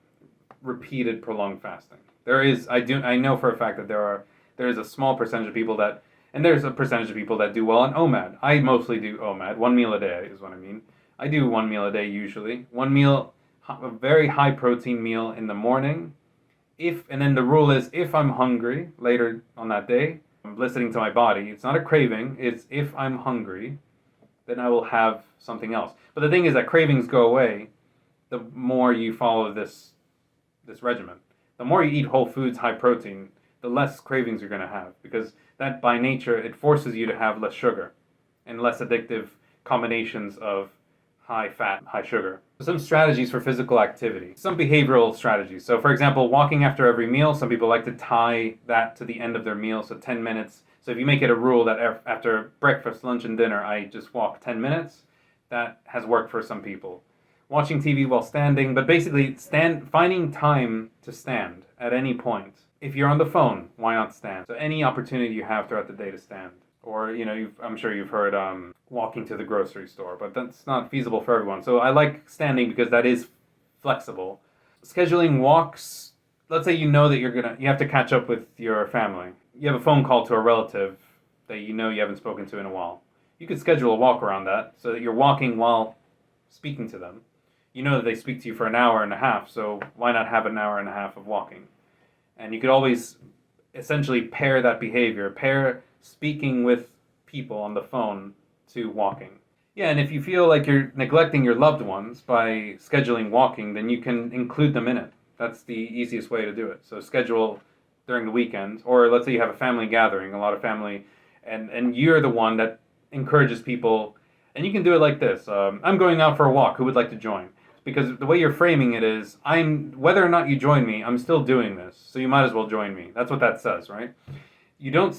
repeated prolonged fasting. I know for a fact that there is a small percentage of people that And there's a percentage of people that do well on OMAD. I mostly do OMAD. 1 meal a day is what I mean. I do 1 meal a day usually. One meal, a very high protein meal in the morning. And then the rule is if I'm hungry later on that day, I'm listening to my body. It's not a craving. It's if I'm hungry, then I will have something else. But the thing is that cravings go away the more you follow this regimen. The more you eat whole foods, high protein, the less cravings you're going to have, because that by nature it forces you to have less sugar and less addictive combinations of high fat, high sugar. Some strategies for physical activity, some behavioral strategies. So for example, walking after every meal, some people like to tie that to the end of their meal, so 10 minutes. So if you make it a rule that after breakfast, lunch, and dinner, I just walk 10 minutes, that has worked for some people. Watching TV while standing, but basically finding time to stand at any point. If you're on the phone, why not stand? So any opportunity you have throughout the day to stand. Or, I'm sure you've heard walking to the grocery store, but that's not feasible for everyone. So I like standing because that is flexible. Scheduling walks, let's say you know that you have to catch up with your family. You have a phone call to a relative that you know you haven't spoken to in a while. You could schedule a walk around that so that you're walking while speaking to them. You know that they speak to you for an hour and a half, so why not have an hour and a half of walking? And you could always essentially pair that behavior, pair speaking with people on the phone to walking. Yeah, and if you feel like you're neglecting your loved ones by scheduling walking, then you can include them in it. That's the easiest way to do it. So schedule during the weekend, or let's say you have a family gathering, a lot of family, and you're the one that encourages people, and you can do it like this. I'm going out for a walk. Who would like to join? Because the way you're framing it is, whether or not you join me, I'm still doing this, so you might as well join me. That's what that says, right? You don't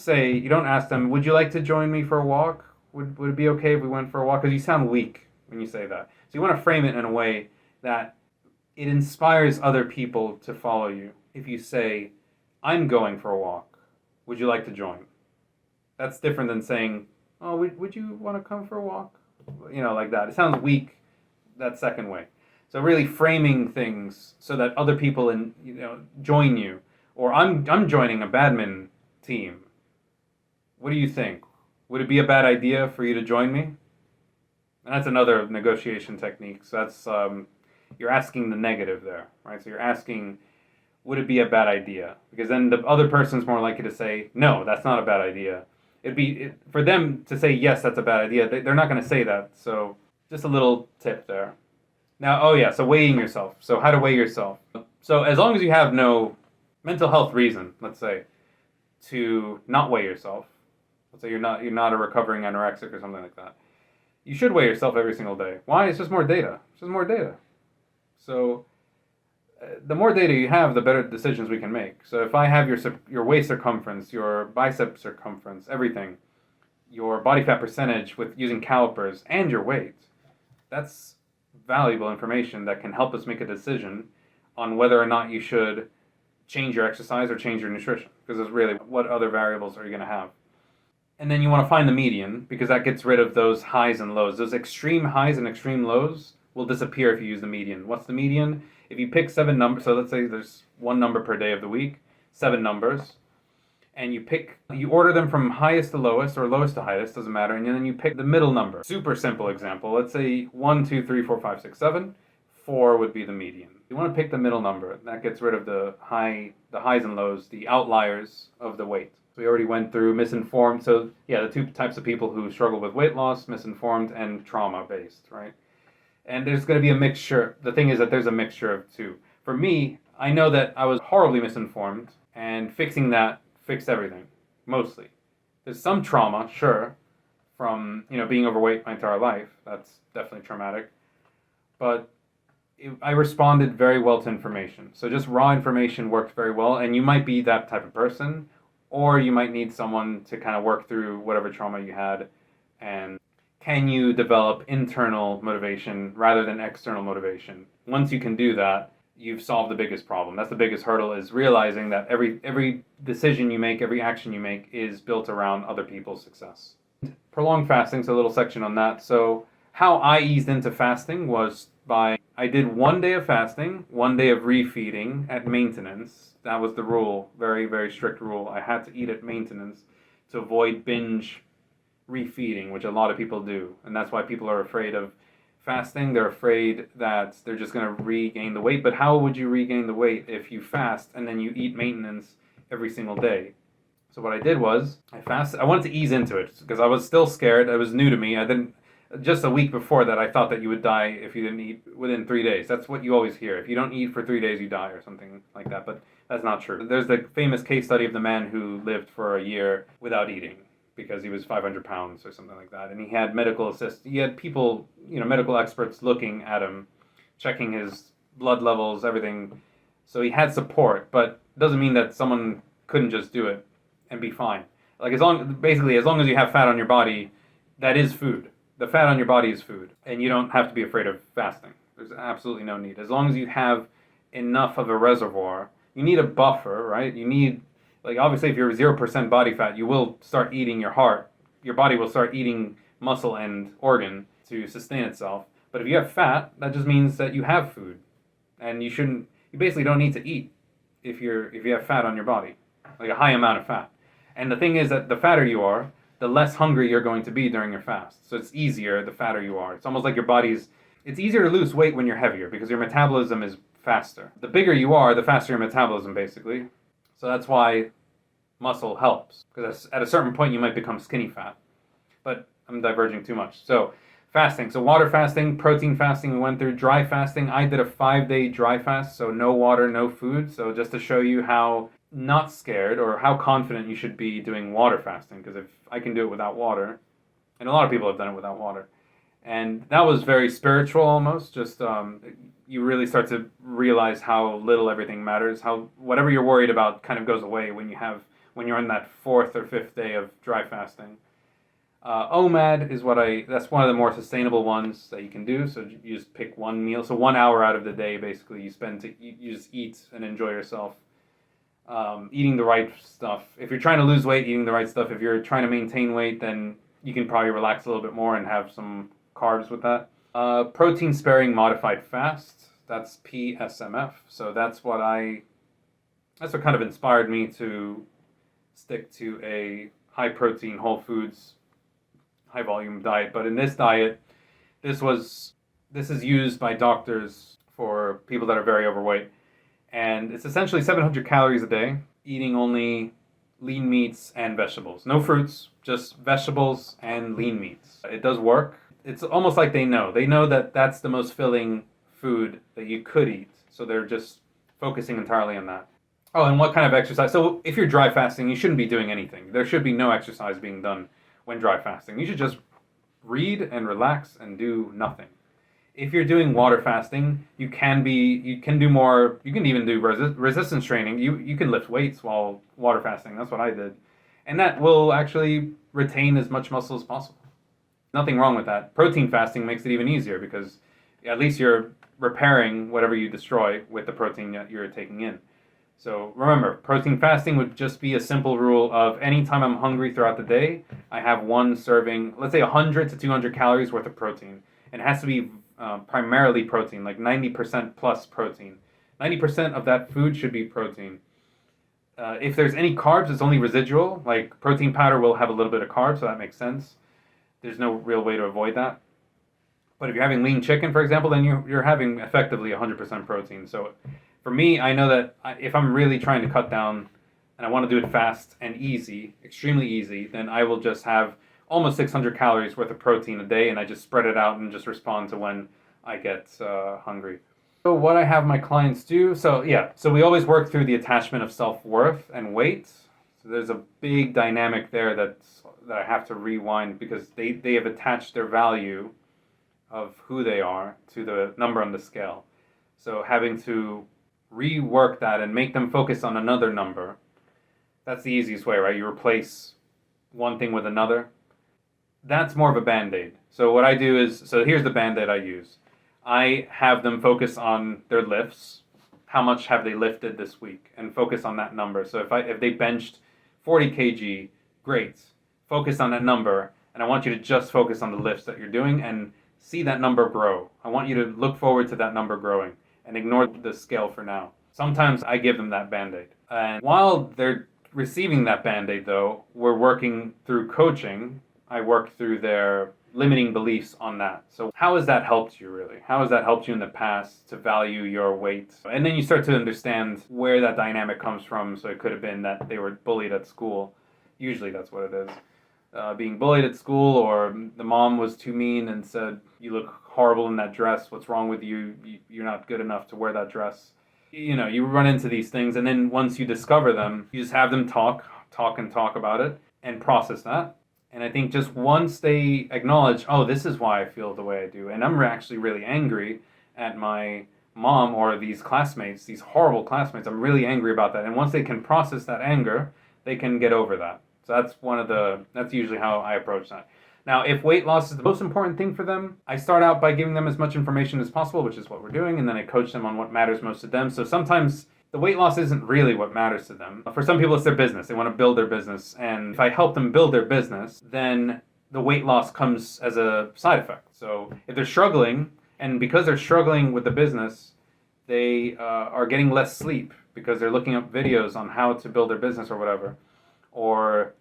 ask them, would you like to join me for a walk? Would it be okay if we went for a walk? Because you sound weak when you say that. So you want to frame it in a way that it inspires other people to follow you. If you say, I'm going for a walk, would you like to join? That's different than saying, oh, would you want to come for a walk? Like that. It sounds weak that second way. So really framing things so that other people join you. Or I'm joining a badminton team. What do you think? Would it be a bad idea for you to join me? And that's another negotiation technique. So that's you're asking the negative there, right? So you're asking, would it be a bad idea? Because then the other person's more likely to say, no, that's not a bad idea. For them to say, yes, that's a bad idea, they're not going to say that. So just a little tip there. Now, so weighing yourself. So how to weigh yourself. So as long as you have no mental health reason, let's say, to not weigh yourself, let's say you're not a recovering anorexic or something like that, you should weigh yourself every single day. Why? It's just more data. It's just more data. So the more data you have, the better decisions we can make. So if I have your waist circumference, your bicep circumference, everything, your body fat percentage with using calipers, and your weight, that's valuable information that can help us make a decision on whether or not you should change your exercise or change your nutrition. Because it's really, what other variables are you going to have? And then you want to find the median, because that gets rid of those highs and lows. Those extreme highs and extreme lows will disappear if you use the median. What's the median? If you pick 7 numbers, so let's say there's 1 number per day of the week, 7 numbers, and you order them from highest to lowest or lowest to highest, doesn't matter, and then you pick the middle number. Super simple example. Let's say 1, 2, 3, 4, 5, 6, 7. 4 would be the median. You want to pick the middle number. That gets rid of the highs and lows, the outliers of the weight. So we already went through misinformed. So yeah, the 2 types of people who struggle with weight loss, misinformed and trauma-based, right? And there's going to be a mixture. The thing is that there's a mixture of 2. For me, I know that I was horribly misinformed, and fixing that fixed everything, mostly. There's some trauma, sure, from being overweight my entire life. That's definitely traumatic. But I responded very well to information. So just raw information worked very well, and you might be that type of person, or you might need someone to kind of work through whatever trauma you had. And can you develop internal motivation rather than external motivation? Once you can do that, you've solved the biggest problem. That's the biggest hurdle, is realizing that every decision you make, every action you make is built around other people's success. Prolonged fasting, so a little section on that. So how I eased into fasting was I did 1 day of fasting, 1 day of refeeding at maintenance. That was the rule, very, very strict rule. I had to eat at maintenance to avoid binge refeeding, which a lot of people do. And that's why people are afraid of fasting. They're afraid that they're just going to regain the weight. But how would you regain the weight if you fast and then you eat maintenance every single day? So what I did was I fasted. I wanted to ease into it because I was still scared. It was new to me. I didn't. Just a week before that, I thought that you would die if you didn't eat within 3 days. That's what you always hear. If you don't eat for 3 days, you die or something like that. But that's not true. There's the famous case study of the man who lived for a year without eating because he was 500 pounds or something like that. And he had medical assist. He had people, medical experts looking at him, checking his blood levels, everything. So he had support, but it doesn't mean that someone couldn't just do it and be fine. Like as long as you have fat on your body, that is food. The fat on your body is food, and you don't have to be afraid of fasting. There's absolutely no need. As long as you have enough of a reservoir, you need a buffer, right? You need, obviously if you're 0% body fat, you will start eating your heart. Your body will start eating muscle and organ to sustain itself. But if you have fat, that just means that you have food, and you basically don't need to eat if you have fat on your body, like a high amount of fat. And the thing is that the fatter you are, the less hungry you're going to be during your fast. So it's easier the fatter you are. It's almost like it's easier to lose weight when you're heavier because your metabolism is faster. The bigger you are, the faster your metabolism, basically. So that's why muscle helps, because at a certain point you might become skinny fat. But I'm diverging too much. So fasting. So water fasting, protein fasting we went through, dry fasting. I did a 5-day dry fast, so no water, no food. So just to show you how not scared or how confident you should be doing water fasting, because if I can do it without water, and a lot of people have done it without water, and that was very spiritual almost. Just you really start to realize how little everything matters, how whatever you're worried about kind of goes away when you're in that 4th or 5th day of dry fasting. OMAD is that's one of the more sustainable ones that you can do. So you just pick one meal, so 1 hour out of the day basically you just eat and enjoy yourself. Eating the right stuff. If you're trying to lose weight, eating the right stuff. If you're trying to maintain weight, then you can probably relax a little bit more and have some carbs with that. Protein sparing modified fast. That's PSMF. So that's what kind of inspired me to stick to a high protein, whole foods, high volume diet. But in this diet, this is used by doctors for people that are very overweight. And it's essentially 700 calories a day, eating only lean meats and vegetables. No fruits, just vegetables and lean meats. It does work. It's almost like they know. They know that that's the most filling food that you could eat. So they're just focusing entirely on that. Oh, and what kind of exercise? So if you're dry fasting, you shouldn't be doing anything. There should be no exercise being done when dry fasting. You should just read and relax and do nothing. If you're doing water fasting, you can do more. You can even do resistance training. You can lift weights while water fasting. That's what I did, and that will actually retain as much muscle as possible. Nothing wrong with that. Protein fasting makes it even easier because at least you're repairing whatever you destroy with the protein that you're taking in. So remember, protein fasting would just be a simple rule of anytime I'm hungry throughout the day, I have one serving, let's say 100 to 200 calories worth of protein, and it has to be primarily protein, like 90% plus protein. 90% of that food should be protein. If there's any carbs, it's only residual. Like protein powder will have a little bit of carbs, so that makes sense. There's no real way to avoid that. But if you're having lean chicken, for example, then you're having effectively 100% protein. So for me, I know that if I'm really trying to cut down and I want to do it fast and easy, extremely easy, then I will just have almost 600 calories worth of protein a day, and I just spread it out and just respond to when I get hungry. So what I have my clients do, so we always work through the attachment of self-worth and weight. So there's a big dynamic there that I have to rewind because they have attached their value of who they are to the number on the scale. So having to rework that and make them focus on another number, that's the easiest way, right? You replace one thing with another. That's more of a Band-Aid. So what I do is, so here's the Band-Aid I use. I have them focus on their lifts. How much have they lifted this week? And focus on that number. So if they benched 40 kg, great. Focus on that number. And I want you to just focus on the lifts that you're doing and see that number grow. I want you to look forward to that number growing and ignore the scale for now. Sometimes I give them that Band-Aid. And while they're receiving that Band-Aid, though, we're working through coaching. I work through their limiting beliefs on that. So how has that helped you, really? How has that helped you in the past to value your weight? And then you start to understand where that dynamic comes from. So it could have been that they were bullied at school. Usually that's what it is. Being bullied at school, or the mom was too mean and said, "You look horrible in that dress. What's wrong with you? You're not good enough to wear that dress." You run into these things, and then once you discover them, you just have them talk about it and process that. And I think just once they acknowledge, oh, this is why I feel the way I do, and I'm actually really angry at my mom or these classmates, these horrible classmates, I'm really angry about that. And once they can process that anger, they can get over that. So that's usually how I approach that. Now, if weight loss is the most important thing for them, I start out by giving them as much information as possible, which is what we're doing, and then I coach them on what matters most to them. So sometimes the weight loss isn't really what matters to them. For some people, it's their business. They want to build their business. And if I help them build their business, then the weight loss comes as a side effect. So if they're struggling, and because they're struggling with the business, they are getting less sleep because they're looking up videos on how to build their business or whatever. Or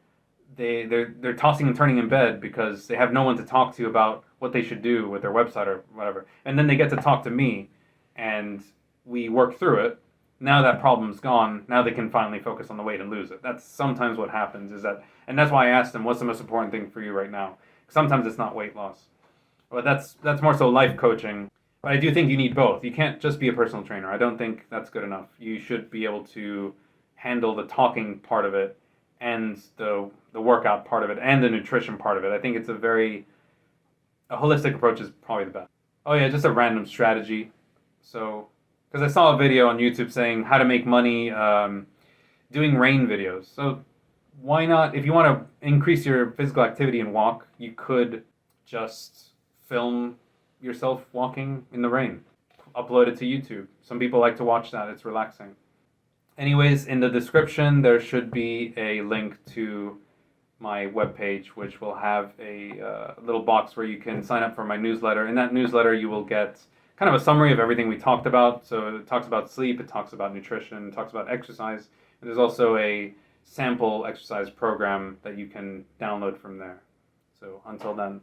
they're tossing and turning in bed because they have no one to talk to about what they should do with their website or whatever. And then they get to talk to me, and we work through it. Now that problem's gone. Now they can finally focus on the weight and lose it. That's sometimes what happens, and that's why I asked them, what's the most important thing for you right now? Sometimes it's not weight loss. But that's more so life coaching. But I do think you need both. You can't just be a personal trainer. I don't think that's good enough. You should be able to handle the talking part of it and the workout part of it and the nutrition part of it. I think it's a holistic approach is probably the best. Oh yeah, just a random strategy. So, because I saw a video on YouTube saying how to make money doing rain videos. So why not, if you want to increase your physical activity and walk, you could just film yourself walking in the rain. Upload it to YouTube. Some people like to watch that. It's relaxing. Anyways, in the description, there should be a link to my webpage, which will have a little box where you can sign up for my newsletter. In that newsletter, you will get kind of a summary of everything we talked about. So it talks about sleep, it talks about nutrition, it talks about exercise. And there's also a sample exercise program that you can download from there. So until then.